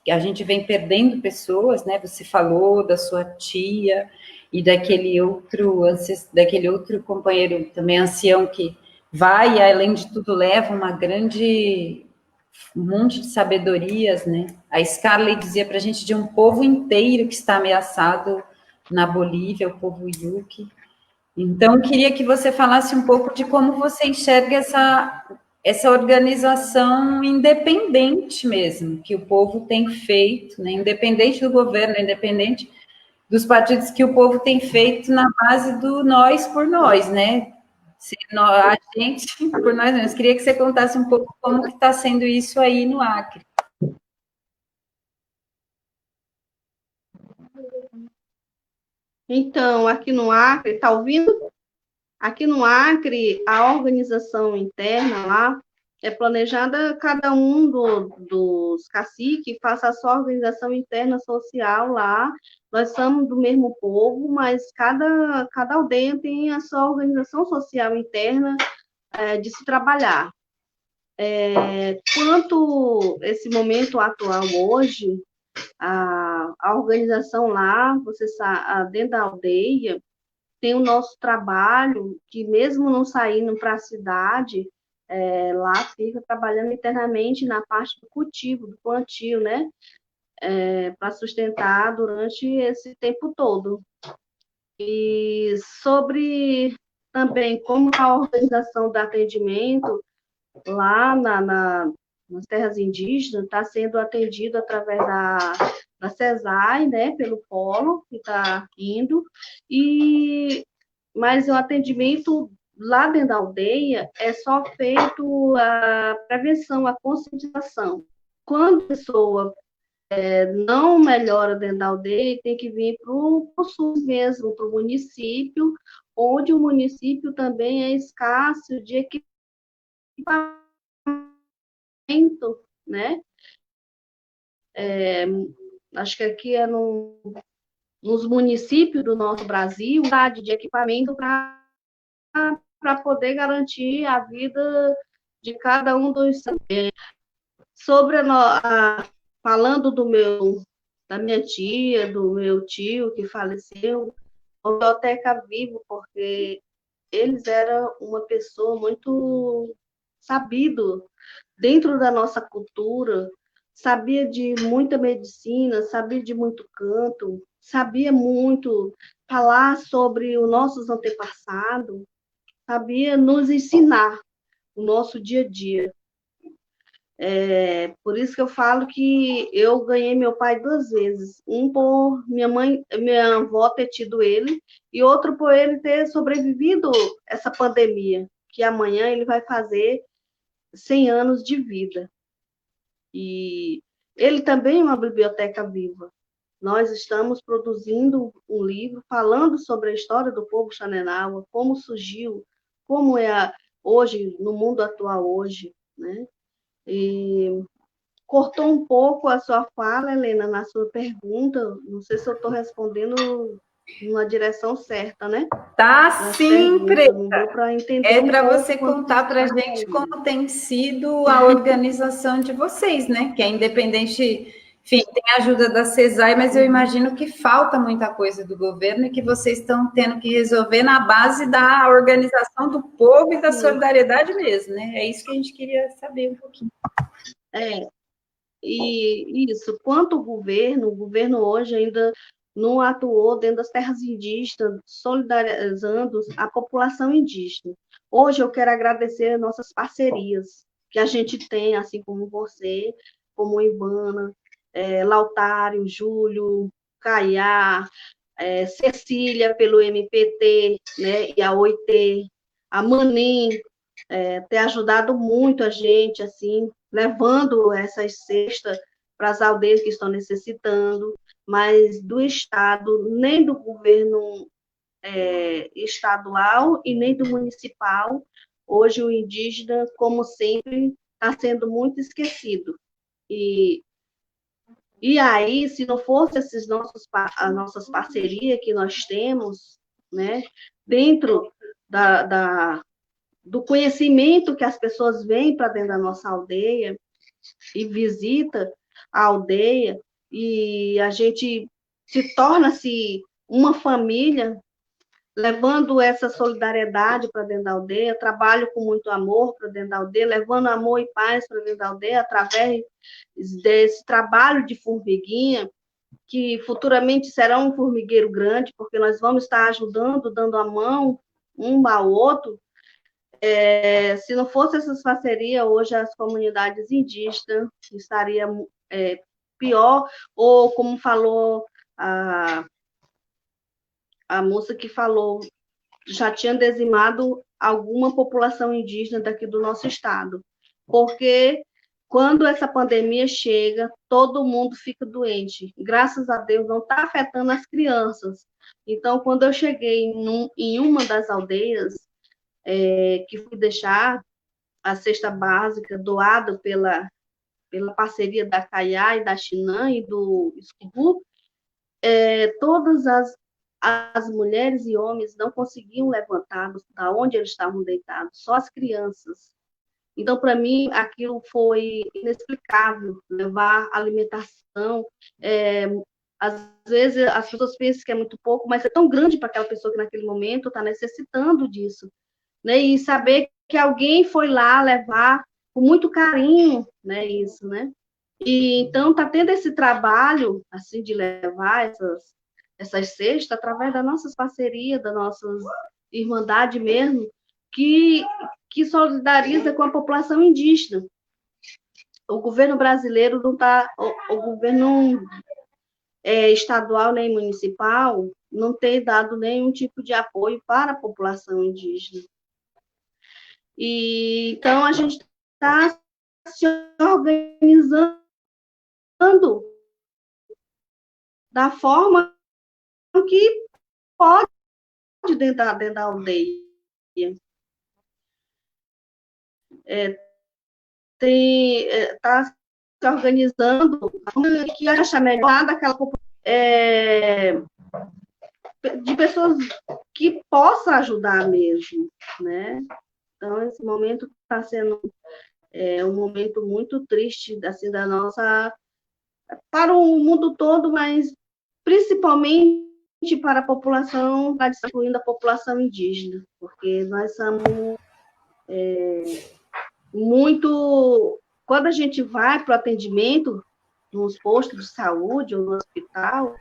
que a gente vem perdendo pessoas, né, você falou da sua tia e daquele outro companheiro também ancião que vai e, além de tudo, leva um monte de sabedorias, né, a Scarlett dizia para a gente de um povo inteiro que está ameaçado na Bolívia, o povo Yuki. Então, queria que você falasse um pouco de como você enxerga essa organização independente mesmo, que o povo tem feito, né? Independente do governo, independente dos partidos, que o povo tem feito na base do nós por nós, né? A gente por nós mesmos. Queria que você contasse um pouco como que está sendo isso aí no Acre. Então, aqui no Acre, está ouvindo? Aqui no Acre, a organização interna lá é planejada, cada um dos caciques faça a sua organização interna social lá. Nós somos do mesmo povo, mas cada aldeia tem a sua organização social interna de se trabalhar. Quanto esse momento atual hoje, a organização lá, você sabe, dentro da aldeia, tem o nosso trabalho, que mesmo não saindo para a cidade, lá fica trabalhando internamente na parte do cultivo, do plantio, né? Para sustentar durante esse tempo todo. E sobre também como a organização do atendimento lá nas terras indígenas está sendo atendido através da CESAI, né, pelo polo que está indo, mas o atendimento lá dentro da aldeia é só feito a prevenção, a conscientização. Quando a pessoa não melhora dentro da aldeia, tem que vir para o SUS mesmo, para o município, onde o município também é escasso de equipamento, né? Acho que aqui é nos municípios do nosso Brasil, de equipamento para poder garantir a vida de cada um dos. Sobre falando da minha tia, do meu tio que faleceu, a Biblioteca Viva, porque eles eram uma pessoa muito sabido dentro da nossa cultura, sabia de muita medicina, sabia de muito canto, sabia muito falar sobre os nossos antepassados, sabia nos ensinar o nosso dia a dia. Por isso que eu falo que eu ganhei meu pai 2 vezes. Um por minha avó ter tido ele, e outro por ele ter sobrevivido essa pandemia, que amanhã ele vai fazer 100 anos de vida. E ele também é uma biblioteca viva. Nós estamos produzindo um livro falando sobre a história do povo Xananaua, como surgiu, como é hoje, no mundo atual hoje, né? E cortou um pouco a sua fala, Helena, na sua pergunta. Não sei se eu estou respondendo na direção certa, né? Tá sim, Preta. Não deu para entender. É para você contar para a gente como tem sido a organização de vocês, né? Que é independente, enfim, tem a ajuda da CESAI, mas eu imagino que falta muita coisa do governo e que vocês estão tendo que resolver na base da organização do povo e da solidariedade mesmo, né? É isso que a gente queria saber um pouquinho. E isso, quanto o governo hoje ainda não atuou dentro das terras indígenas, solidarizando a população indígena. Hoje eu quero agradecer nossas parcerias que a gente tem, assim como você, como o Ivana, Lautário, Júlio, Caiá, Cecília pelo MPT, né, e a OIT, a Manim, ter ajudado muito a gente, assim, levando essas cestas para as aldeias que estão necessitando, mas do Estado, nem do governo estadual e nem do municipal. Hoje o indígena, como sempre, está sendo muito esquecido. E aí, se não fosse as nossas parcerias que nós temos, né, dentro do conhecimento que as pessoas vêm para dentro da nossa aldeia e visita a aldeia, e a gente se torna-se uma família, levando essa solidariedade para dentro da aldeia, trabalho com muito amor para dentro da aldeia, levando amor e paz para dentro da aldeia, através desse trabalho de formiguinha, que futuramente será um formigueiro grande, porque nós vamos estar ajudando, dando a mão um ao outro. Se não fosse essas parcerias, hoje as comunidades indígenas estariam pior, ou como falou a moça que falou, já tinha dizimado alguma população indígena daqui do nosso estado, porque quando essa pandemia chega, todo mundo fica doente. Graças a Deus, não está afetando as crianças. Então, quando eu cheguei em uma das aldeias, que fui deixar a cesta básica doada pela parceria da Caiá e da Chinã e do Escuru, todas as mulheres e homens não conseguiam levantar da onde eles estavam deitados, só as crianças. Então, para mim, aquilo foi inexplicável, levar alimentação. Às vezes, as pessoas pensam que é muito pouco, mas é tão grande para aquela pessoa que naquele momento está necessitando disso. Né? E saber que alguém foi lá levar com muito carinho, né, isso, né? E então está tendo esse trabalho assim de levar essas cestas através das nossas parcerias, da nossa irmandade mesmo, que solidariza com a população indígena. O governo brasileiro não está, o governo estadual nem municipal não tem dado nenhum tipo de apoio para a população indígena. E então a gente está se organizando da forma que pode dentro da aldeia. Está se organizando que acha melhor daquela de pessoas que possam ajudar mesmo, né? Então, esse momento está sendo um momento muito triste, assim, da nossa... para o mundo todo, mas principalmente para a população, incluindo a população indígena, porque nós somos muito... Quando a gente vai para o atendimento nos postos de saúde ou no hospital,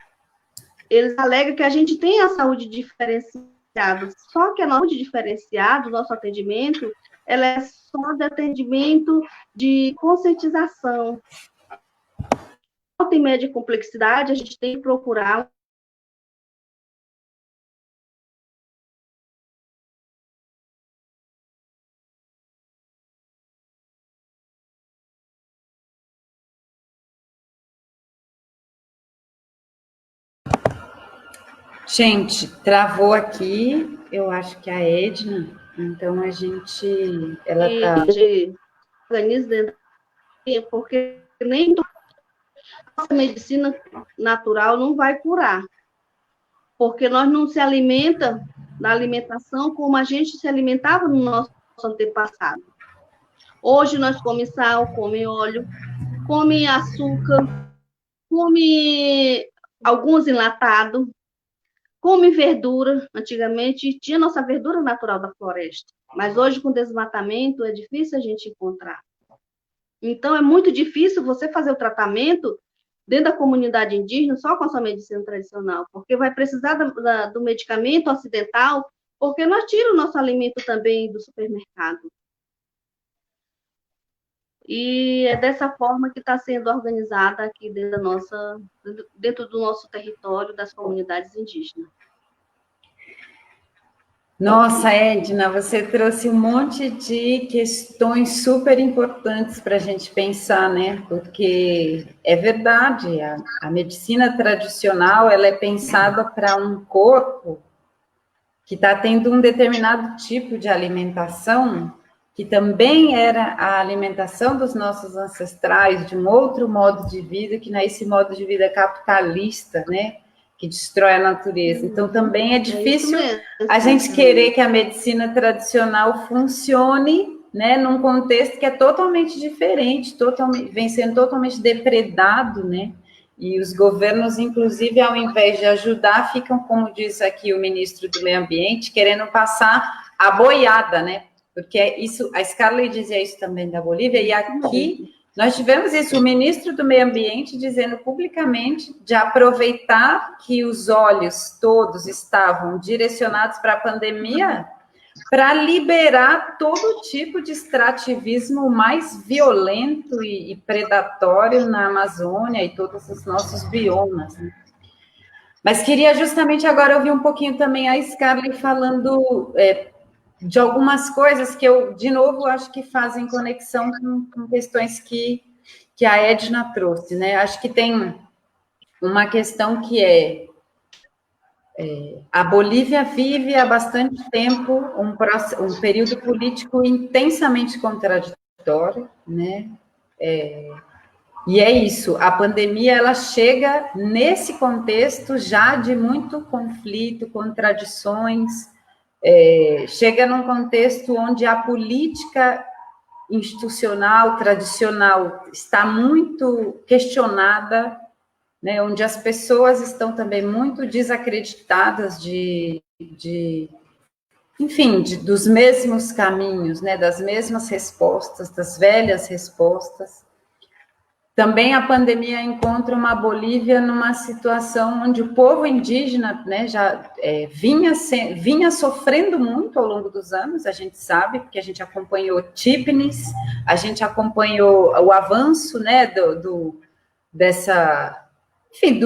eles alegam que a gente tem a saúde diferenciada, só que a saúde diferenciada, o nosso atendimento, ela é só de atendimento de conscientização. Alta e média complexidade, a gente tem que procurar Gente, travou aqui, eu acho que a Edna, então a gente... Ela tá... organiza, porque nem a medicina natural não vai curar, porque nós não se alimenta na alimentação como a gente se alimentava no nosso antepassado. Hoje nós comemos sal, come óleo, come açúcar, come alguns enlatados, come verdura. Antigamente tinha nossa verdura natural da floresta, mas hoje com desmatamento é difícil a gente encontrar. Então é muito difícil você fazer o tratamento dentro da comunidade indígena só com a sua medicina tradicional, porque vai precisar do medicamento ocidental, porque nós tiramos o nosso alimento também do supermercado. E é dessa forma que está sendo organizada aqui dentro do nosso território das comunidades indígenas. Nossa, Edna, você trouxe um monte de questões super importantes para a gente pensar, né? Porque é verdade, a medicina tradicional ela é pensada para um corpo que está tendo um determinado tipo de alimentação, que também era a alimentação dos nossos ancestrais, de um outro modo de vida, que não é esse modo de vida capitalista, né? Que destrói a natureza. Então, também é difícil a gente querer que a medicina tradicional funcione, né, num contexto que é totalmente diferente, vem sendo totalmente depredado, né? E os governos, inclusive, ao invés de ajudar, ficam, como diz aqui o ministro do Meio Ambiente, querendo passar a boiada, né? Porque isso, a Scarlett dizia isso também da Bolívia, e aqui nós tivemos isso, o ministro do Meio Ambiente dizendo publicamente de aproveitar que os olhos todos estavam direcionados para a pandemia para liberar todo tipo de extrativismo mais violento e predatório na Amazônia e todos os nossos biomas, né? Mas queria justamente agora ouvir um pouquinho também a Scarlett falando de algumas coisas que eu, de novo, acho que fazem conexão com questões que a Edna trouxe, né? Acho que tem uma questão que a Bolívia vive há bastante tempo um período político intensamente contraditório, né? E é isso, a pandemia ela chega nesse contexto já de muito conflito, contradições, chega num contexto onde a política institucional, tradicional, está muito questionada, né, onde as pessoas estão também muito desacreditadas dos mesmos caminhos, né, das mesmas respostas, das velhas respostas. também a pandemia encontra uma Bolívia numa situação onde o povo indígena, né, já vinha sofrendo muito ao longo dos anos, a gente sabe, porque a gente acompanhou Típnis, a gente acompanhou o avanço, né, dessa, enfim,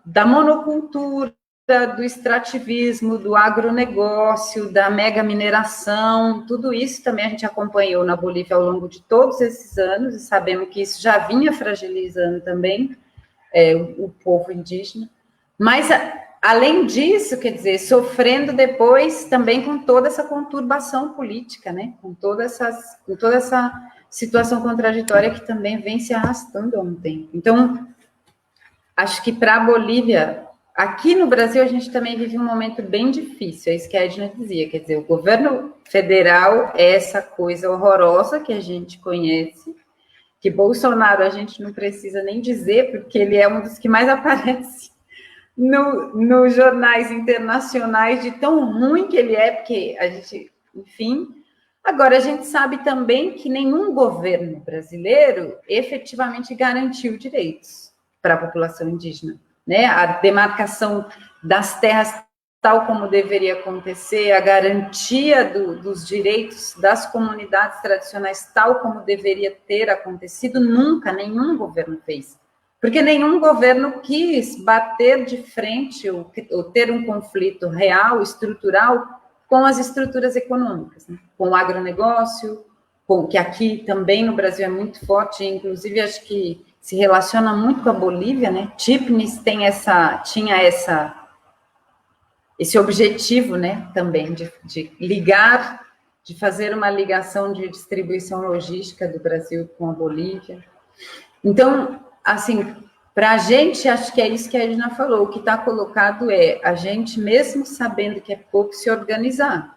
da monocultura, do extrativismo, do agronegócio, da mega mineração, tudo isso também a gente acompanhou na Bolívia ao longo de todos esses anos, e sabemos que isso já vinha fragilizando também o povo indígena. Mas, além disso, quer dizer, sofrendo depois também com toda essa conturbação política, né? Com toda essa situação contraditória que também vem se arrastando há um tempo. Então, acho que para a Bolívia, aqui no Brasil, a gente também vive um momento bem difícil, é isso que a Edna dizia, quer dizer, o governo federal é essa coisa horrorosa que a gente conhece, que Bolsonaro a gente não precisa nem dizer, porque ele é um dos que mais aparece nos jornais internacionais de tão ruim que ele é, porque a gente, enfim. Agora, a gente sabe também que nenhum governo brasileiro efetivamente garantiu direitos para a população indígena, né? A demarcação das terras tal como deveria acontecer, a garantia dos direitos das comunidades tradicionais tal como deveria ter acontecido, nunca nenhum governo fez. Porque nenhum governo quis bater de frente ou ter um conflito real, estrutural, com as estruturas econômicas, né? Com o agronegócio, que aqui também no Brasil é muito forte, inclusive acho que se relaciona muito com a Bolívia, né? Típnis tinha esse objetivo, né, também de ligar, de fazer uma ligação de distribuição logística do Brasil com a Bolívia. Então, assim, para a gente, acho que é isso que a Edna falou, o que está colocado é a gente, mesmo sabendo que é pouco, se organizar.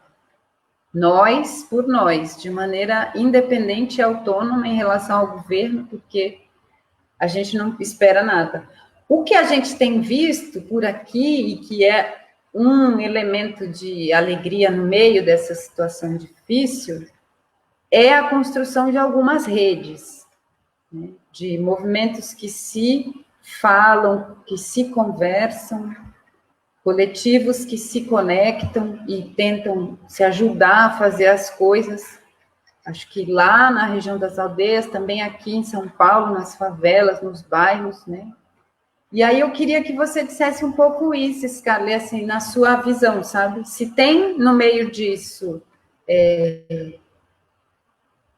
Nós por nós, de maneira independente e autônoma em relação ao governo, porque a gente não espera nada. O que a gente tem visto por aqui, e que é um elemento de alegria no meio dessa situação difícil, é a construção de algumas redes, né, de movimentos que se falam, que se conversam, coletivos que se conectam e tentam se ajudar a fazer as coisas. Acho que lá na região das aldeias, também aqui em São Paulo, nas favelas, nos bairros, né? E aí eu queria que você dissesse um pouco isso, Scarlett, assim, na sua visão, sabe? Se tem no meio disso,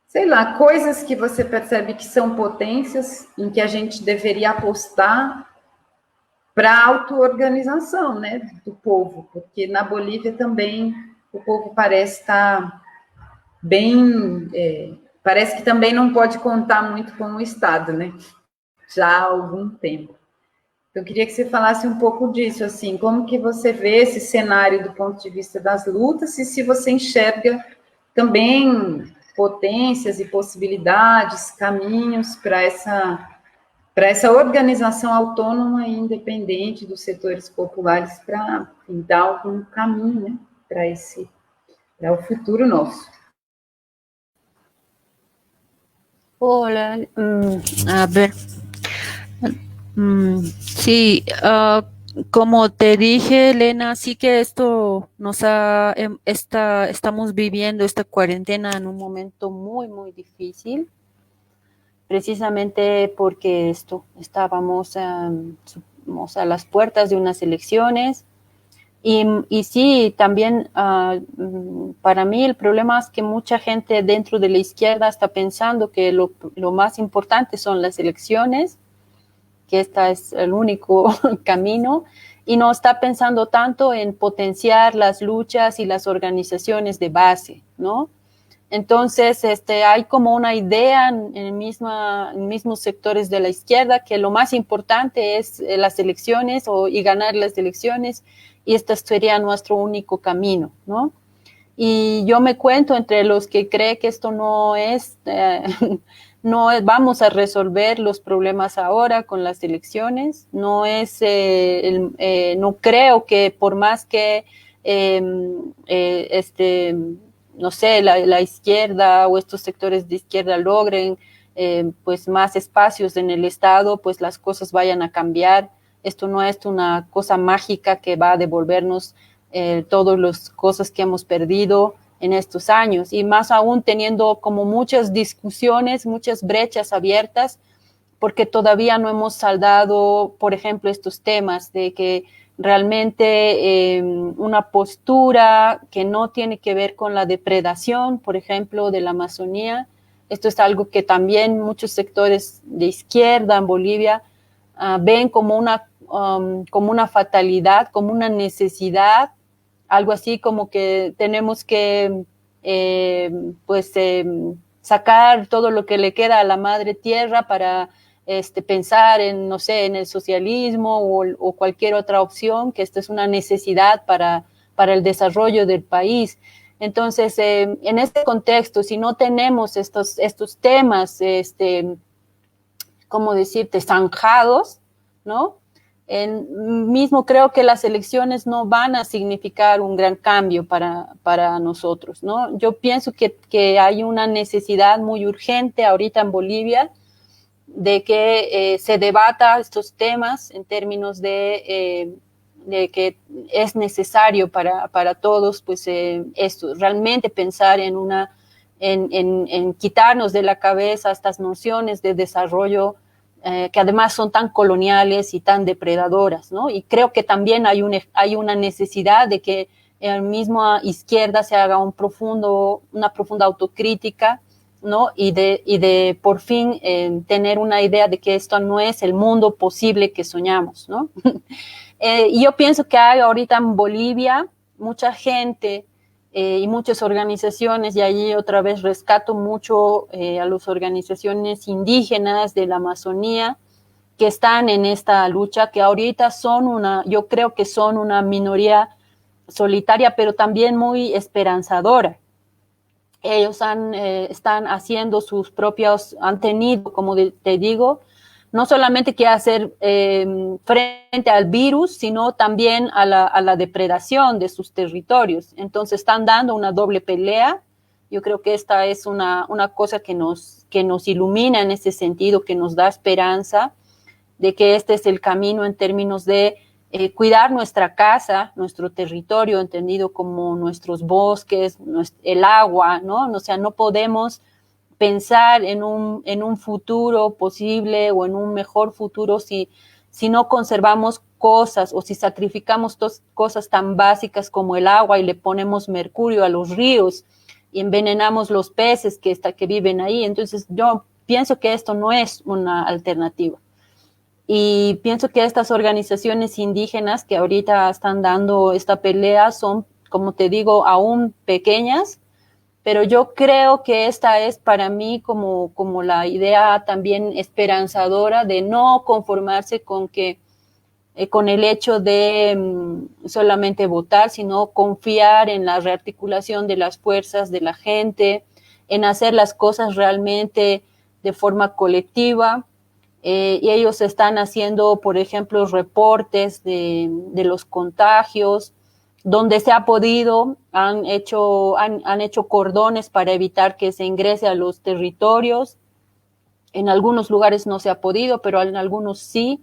sei lá, coisas que você percebe que são potências em que a gente deveria apostar para a auto-organização, né, do povo, porque na Bolívia também o povo parece estar bem, parece que também não pode contar muito com o Estado, né, já há algum tempo. Então, eu queria que você falasse um pouco disso, assim, como que você vê esse cenário do ponto de vista das lutas e se você enxerga também potências e possibilidades, caminhos para essa organização autônoma e independente dos setores populares para dar algum caminho, né, para o futuro nosso. Hola, a ver, sí, como te dije, Elena, sí que esto estamos viviendo esta cuarentena en un momento muy, muy difícil, precisamente porque estábamos a las puertas de unas elecciones. Y sí, también para mí el problema es que mucha gente dentro de la izquierda está pensando que lo más importante son las elecciones, que este es el único camino, y no está pensando tanto en potenciar las luchas y las organizaciones de base, ¿no? Entonces, hay como una idea en mismos sectores de la izquierda que lo más importante es las elecciones y ganar las elecciones, y este sería nuestro único camino, ¿no? Y yo me cuento entre los que cree que esto no es, vamos a resolver los problemas ahora con las elecciones, no creo que por más que no sé, la izquierda o estos sectores de izquierda logren pues más espacios en el Estado, pues las cosas vayan a cambiar. Esto no es una cosa mágica que va a devolvernos todas las cosas que hemos perdido en estos años, y más aún teniendo como muchas discusiones, muchas brechas abiertas, porque todavía no hemos saldado, por ejemplo, estos temas de que realmente una postura que no tiene que ver con la depredación, por ejemplo, de la Amazonía. Esto es algo que también muchos sectores de izquierda en Bolivia ven como una fatalidad, como una necesidad, algo así como que tenemos que sacar todo lo que le queda a la madre tierra para pensar en, no sé, en el socialismo o cualquier otra opción, que esto es una necesidad para el desarrollo del país. Entonces, en este contexto, si no tenemos estos temas, ¿cómo decirte?, zanjados, ¿no? Mismo creo que las elecciones no van a significar un gran cambio para nosotros, ¿no? Yo pienso que hay una necesidad muy urgente ahorita en Bolivia de que se debata estos temas en términos de que es necesario para todos, pues esto, realmente pensar en quitarnos de la cabeza estas nociones de desarrollo que además son tan coloniales y tan depredadoras, ¿no? Y creo que también hay una necesidad de que en la misma izquierda se haga una profunda autocrítica, ¿no? Y de por fin tener una idea de que esto no es el mundo posible que soñamos, ¿no? Y yo pienso que hay ahorita en Bolivia mucha gente y muchas organizaciones, y allí otra vez rescato mucho a las organizaciones indígenas de la Amazonía que están en esta lucha, que ahorita yo creo que son una minoría solitaria, pero también muy esperanzadora. Ellos están haciendo han tenido, como te digo, no solamente que hacer frente al virus, sino también a la depredación de sus territorios. Entonces están dando una doble pelea. Yo creo que esta es una cosa que nos ilumina en ese sentido, que nos da esperanza de que este es el camino en términos de cuidar nuestra casa, nuestro territorio, entendido como nuestros bosques, el agua, ¿no? O sea, no podemos pensar en un futuro posible o en un mejor futuro si no conservamos cosas o si sacrificamos cosas tan básicas como el agua y le ponemos mercurio a los ríos y envenenamos los peces que viven ahí. Entonces yo pienso que esto no es una alternativa. Y pienso que estas organizaciones indígenas que ahorita están dando esta pelea son, como te digo, aún pequeñas, pero yo creo que esta es para mí como la idea también esperanzadora de no conformarse con el hecho de solamente votar, sino confiar en la rearticulación de las fuerzas de la gente, en hacer las cosas realmente de forma colectiva. Y ellos están haciendo, por ejemplo, reportes de los contagios, donde se ha podido, han hecho cordones para evitar que se ingrese a los territorios. En algunos lugares no se ha podido, pero en algunos sí.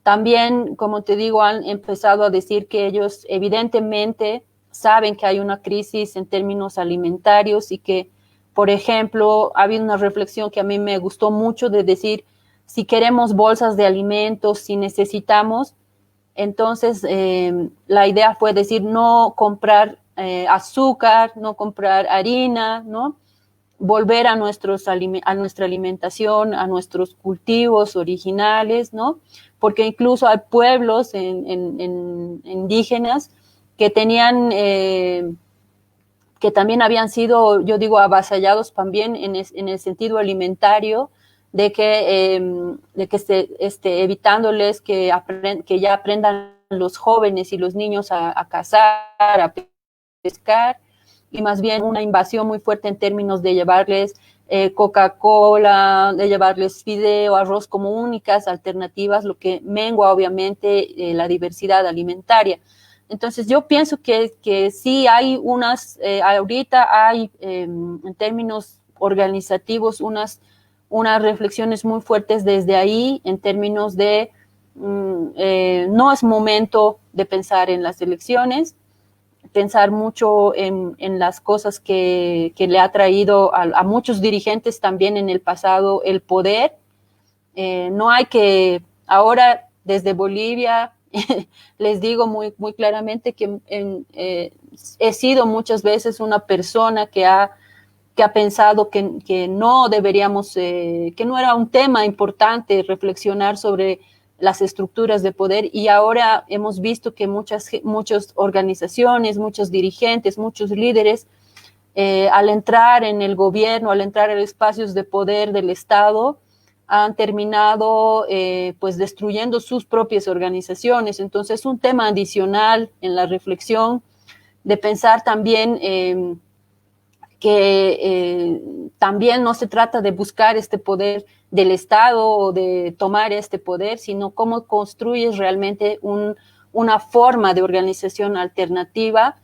También, como te digo, han empezado a decir que ellos evidentemente saben que hay una crisis en términos alimentarios y que, por ejemplo, ha habido una reflexión que a mí me gustó mucho de decir, si queremos bolsas de alimentos, si necesitamos, entonces la idea fue decir no comprar azúcar, no comprar harina, ¿no? Volver a nuestra alimentación, a nuestros cultivos originales, ¿no? Porque incluso hay pueblos indígenas que tenían, que también habían sido, yo digo, avasallados también en el sentido alimentario, de que evitándoles que ya aprendan los jóvenes y los niños a cazar, a pescar, y más bien una invasión muy fuerte en términos de llevarles Coca-Cola, de llevarles fideo, arroz como únicas alternativas, lo que mengua obviamente la diversidad alimentaria. Entonces yo pienso que sí hay ahorita hay en términos organizativos unas reflexiones muy fuertes desde ahí en términos de no es momento de pensar en las elecciones, pensar mucho en las cosas que le ha traído a muchos dirigentes también en el pasado el poder. No hay que, ahora desde Bolivia, les digo muy, muy claramente que he sido muchas veces una persona que ha pensado que no deberíamos, que no era un tema importante reflexionar sobre las estructuras de poder, y ahora hemos visto que muchas organizaciones, muchos dirigentes, muchos líderes, al entrar en el gobierno, al entrar en espacios de poder del Estado, han terminado pues destruyendo sus propias organizaciones. Entonces, un tema adicional en la reflexión de pensar también que también no se trata de buscar este poder del Estado o de tomar este poder, sino cómo construyes realmente una forma de organización alternativa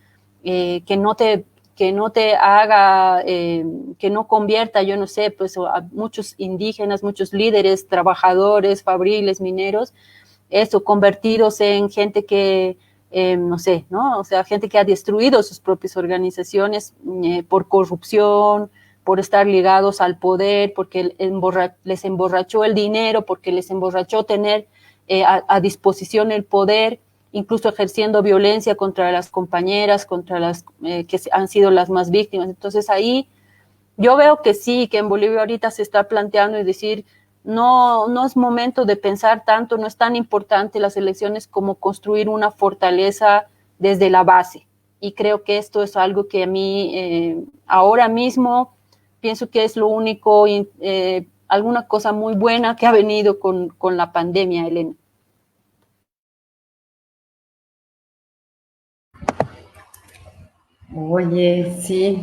que no te haga, que no convierta, yo no sé, pues a muchos indígenas, muchos líderes, trabajadores, fabriles, mineros, eso, convertidos en gente que, no sé, ¿no? O sea, gente que ha destruido sus propias organizaciones por corrupción, por estar ligados al poder, porque les emborrachó el dinero, porque les emborrachó tener a disposición el poder, incluso ejerciendo violencia contra las compañeras, contra las que han sido las más víctimas. Entonces ahí yo veo que sí, que en Bolivia ahorita se está planteando y decir, no es momento de pensar tanto, no es tan importante las elecciones como construir una fortaleza desde la base. Y creo que esto es algo que a mí ahora mismo pienso que es lo único, alguna cosa muy buena que ha venido con la pandemia, Elena. Oye, sí,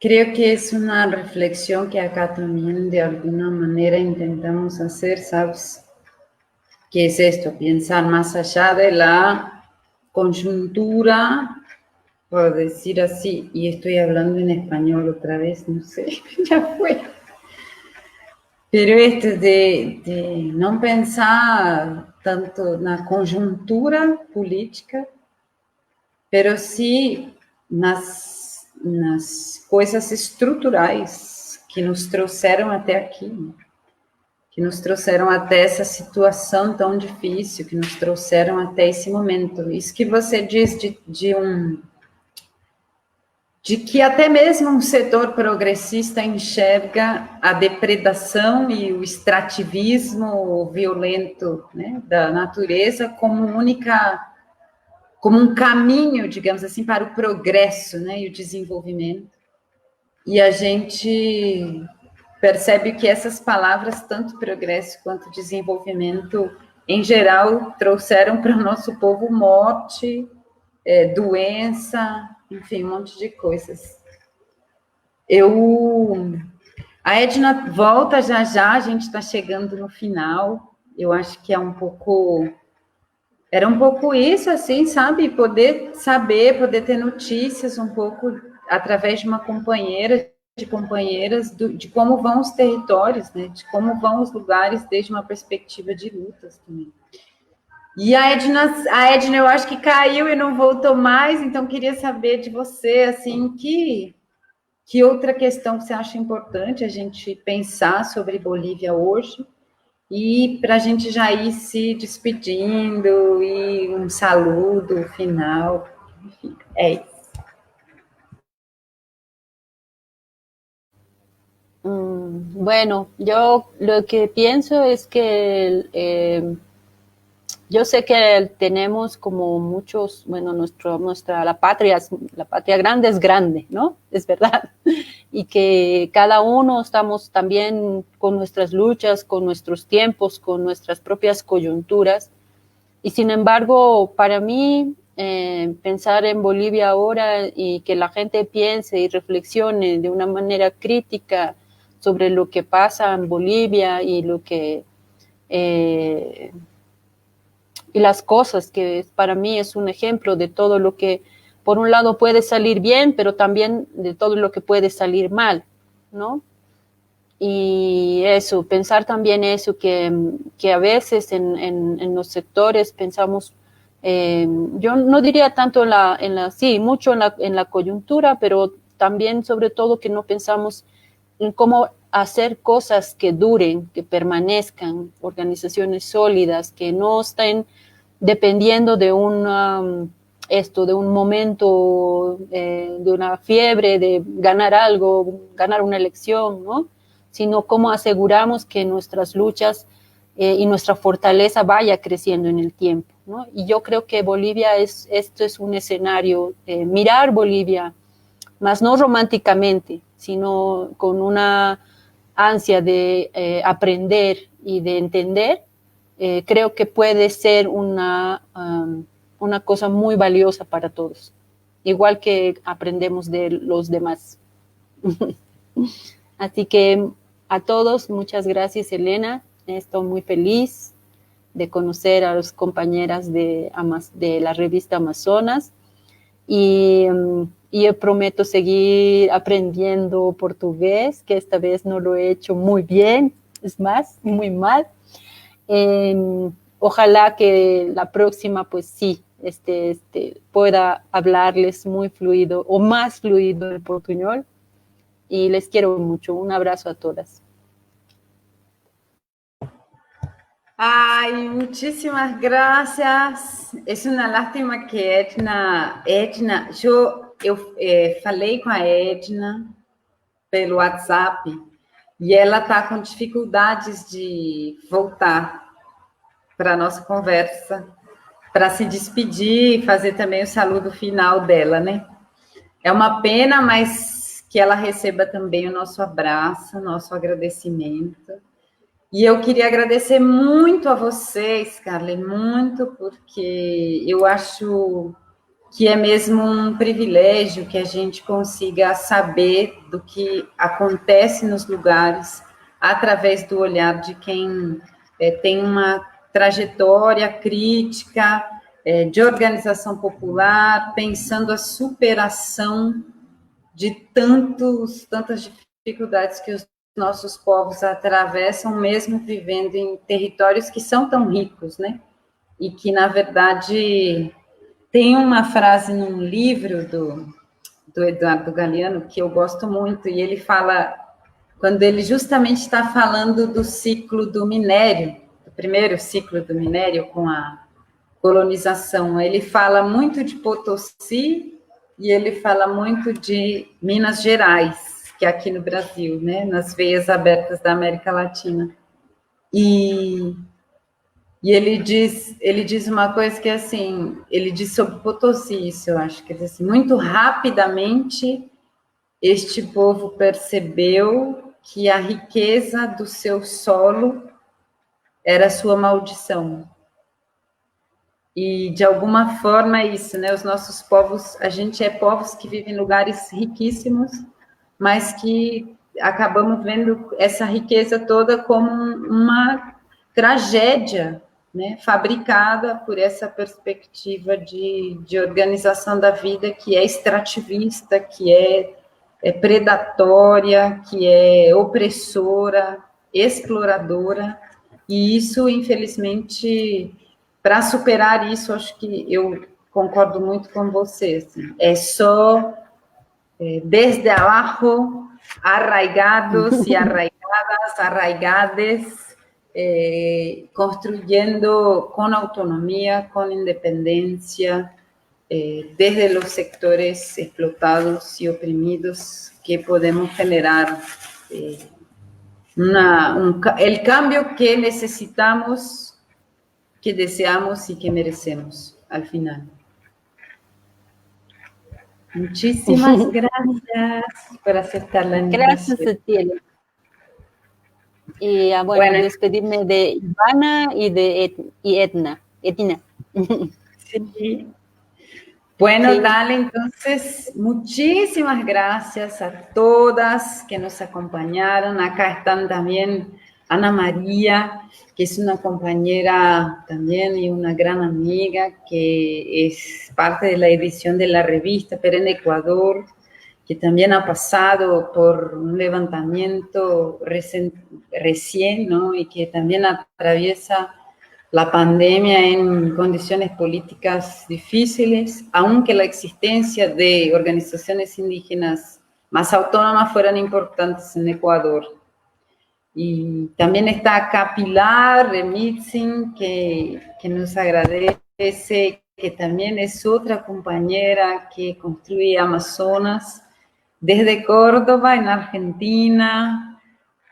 creo que es una reflexión que acá también de alguna manera intentamos hacer, ¿sabes? ¿Qué es esto? Pensar más allá de la coyuntura, por decir así, y estoy hablando en español otra vez, no sé, ya fue. Pero esto de não pensar tanto na conjuntura política, pero sim nas coisas estruturais que nos trouxeram até aqui, que nos trouxeram até essa situação tão difícil, que nos trouxeram até esse momento. Isso que você diz de que até mesmo um setor progressista enxerga a depredação e o extrativismo violento, né, da natureza como um caminho, digamos assim, para o progresso, né, e o desenvolvimento. E a gente percebe que essas palavras, tanto progresso quanto desenvolvimento, em geral, trouxeram para o nosso povo morte, doença, enfim, um monte de coisas. A Edna volta já já, a gente está chegando no final. Eu acho que era um pouco isso, assim, sabe? Poder saber, poder ter notícias um pouco através de uma companheira, de companheiras, de como vão os territórios, né? De como vão os lugares desde uma perspectiva de lutas também. E a Edna, eu acho que caiu e não voltou mais, então queria saber de você, assim, que outra questão que você acha importante a gente pensar sobre Bolívia hoje, e para a gente já ir se despedindo, e um saludo final, enfim, é isso. Bueno, yo lo que pienso es que yo sé que tenemos como muchos, bueno, la patria grande es grande, ¿no? Es verdad. Y que cada uno estamos también con nuestras luchas, con nuestros tiempos, con nuestras propias coyunturas. Y sin embargo, para mí, pensar en Bolivia ahora y que la gente piense y reflexione de una manera crítica sobre lo que pasa en Bolivia y lo que y las cosas que para mí es un ejemplo de todo lo que por un lado puede salir bien, pero también de todo lo que puede salir mal, ¿no? Y eso, pensar también eso, que a veces en los sectores pensamos, yo no diría tanto sí, mucho en la coyuntura, pero también sobre todo que no pensamos en cómo hacer cosas que duren, que permanezcan, organizaciones sólidas, que no estén dependiendo de de un momento, de una fiebre, de ganar algo, ganar una elección, ¿no? Sino cómo aseguramos que nuestras luchas y nuestra fortaleza vaya creciendo en el tiempo, ¿no? Y yo creo que Bolivia esto es un escenario, mirar Bolivia, más no románticamente, sino con una ansia de aprender y de entender, creo que puede ser una cosa muy valiosa para todos, igual que aprendemos de los demás. Así que a todos, muchas gracias, Elena. Estoy muy feliz de conocer a las compañeras de la revista Amazonas y yo prometo seguir aprendiendo portugués, que esta vez no lo he hecho muy bien, es más, muy mal. Ojalá que la próxima, pues sí, pueda hablarles muy fluido o más fluido el portuñol. Y les quiero mucho. Un abrazo a todas. Ay, muchísimas gracias. Es una lástima que Edna, eu falei com a Edna pelo WhatsApp e ela está com dificuldades de voltar para a nossa conversa, para se despedir e fazer também o saludo final dela, né? É uma pena, mas que ela receba também o nosso abraço, o nosso agradecimento. E eu queria agradecer muito a vocês, Carla, muito, porque eu acho que é mesmo um privilégio que a gente consiga saber do que acontece nos lugares através do olhar de quem tem uma trajetória crítica, de organização popular, pensando a superação de tantas dificuldades que os nossos povos atravessam, mesmo vivendo em territórios que são tão ricos, né? E que, na verdade, tem uma frase num livro do Eduardo Galeano que eu gosto muito, e ele fala, quando ele justamente está falando do ciclo do minério, do primeiro ciclo do minério com a colonização, ele fala muito de Potosí e ele fala muito de Minas Gerais, que é aqui no Brasil, né, nas veias abertas da América Latina. E ele diz uma coisa que, assim, ele diz sobre Potosí, isso eu acho, que assim, muito rapidamente este povo percebeu que a riqueza do seu solo era a sua maldição. E, de alguma forma, é isso, né? Os nossos povos, a gente é povos que vivem em lugares riquíssimos, mas que acabamos vendo essa riqueza toda como uma tragédia, né? Fabricada por essa perspectiva de organização da vida que é extrativista, que é predatória, que é opressora, exploradora, e isso, infelizmente, para superar isso, acho que eu concordo muito com você, assim, é só desde abaixo, arraigados e arraigadas, arraigades, construyendo con autonomía, con independencia, desde los sectores explotados y oprimidos, que podemos generar el cambio que necesitamos, que deseamos y que merecemos al final. Muchísimas gracias por aceptar la invitación. Gracias a ti, Elena. Y bueno, despedirme de Ivana y de Edna. Sí. Bueno, sí. Dale, entonces, muchísimas gracias a todas que nos acompañaron. Acá están también Ana María, que es una compañera también y una gran amiga, que es parte de la edición de la revista Perenne Ecuador, que también ha pasado por un levantamiento recién, ¿no? Y que también atraviesa la pandemia en condiciones políticas difíciles, aunque la existencia de organizaciones indígenas más autónomas fueran importantes en Ecuador. Y también está acá Pilar Remitzin, que nos agradece, que también es otra compañera que construye Amazonas desde Córdoba, en Argentina,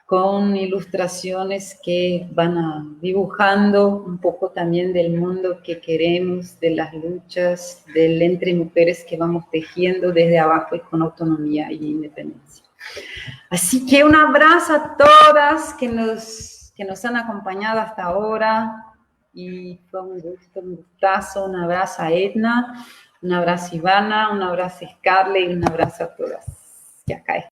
con ilustraciones que van dibujando un poco también del mundo que queremos, de las luchas, del entre mujeres que vamos tejiendo desde abajo y con autonomía y independencia. Así que un abrazo a todas que nos han acompañado hasta ahora, y fue un gusto, un gustazo. Un abrazo a Edna, un abrazo a Ivana, un abrazo a Scarlett y un abrazo a todas que acá están.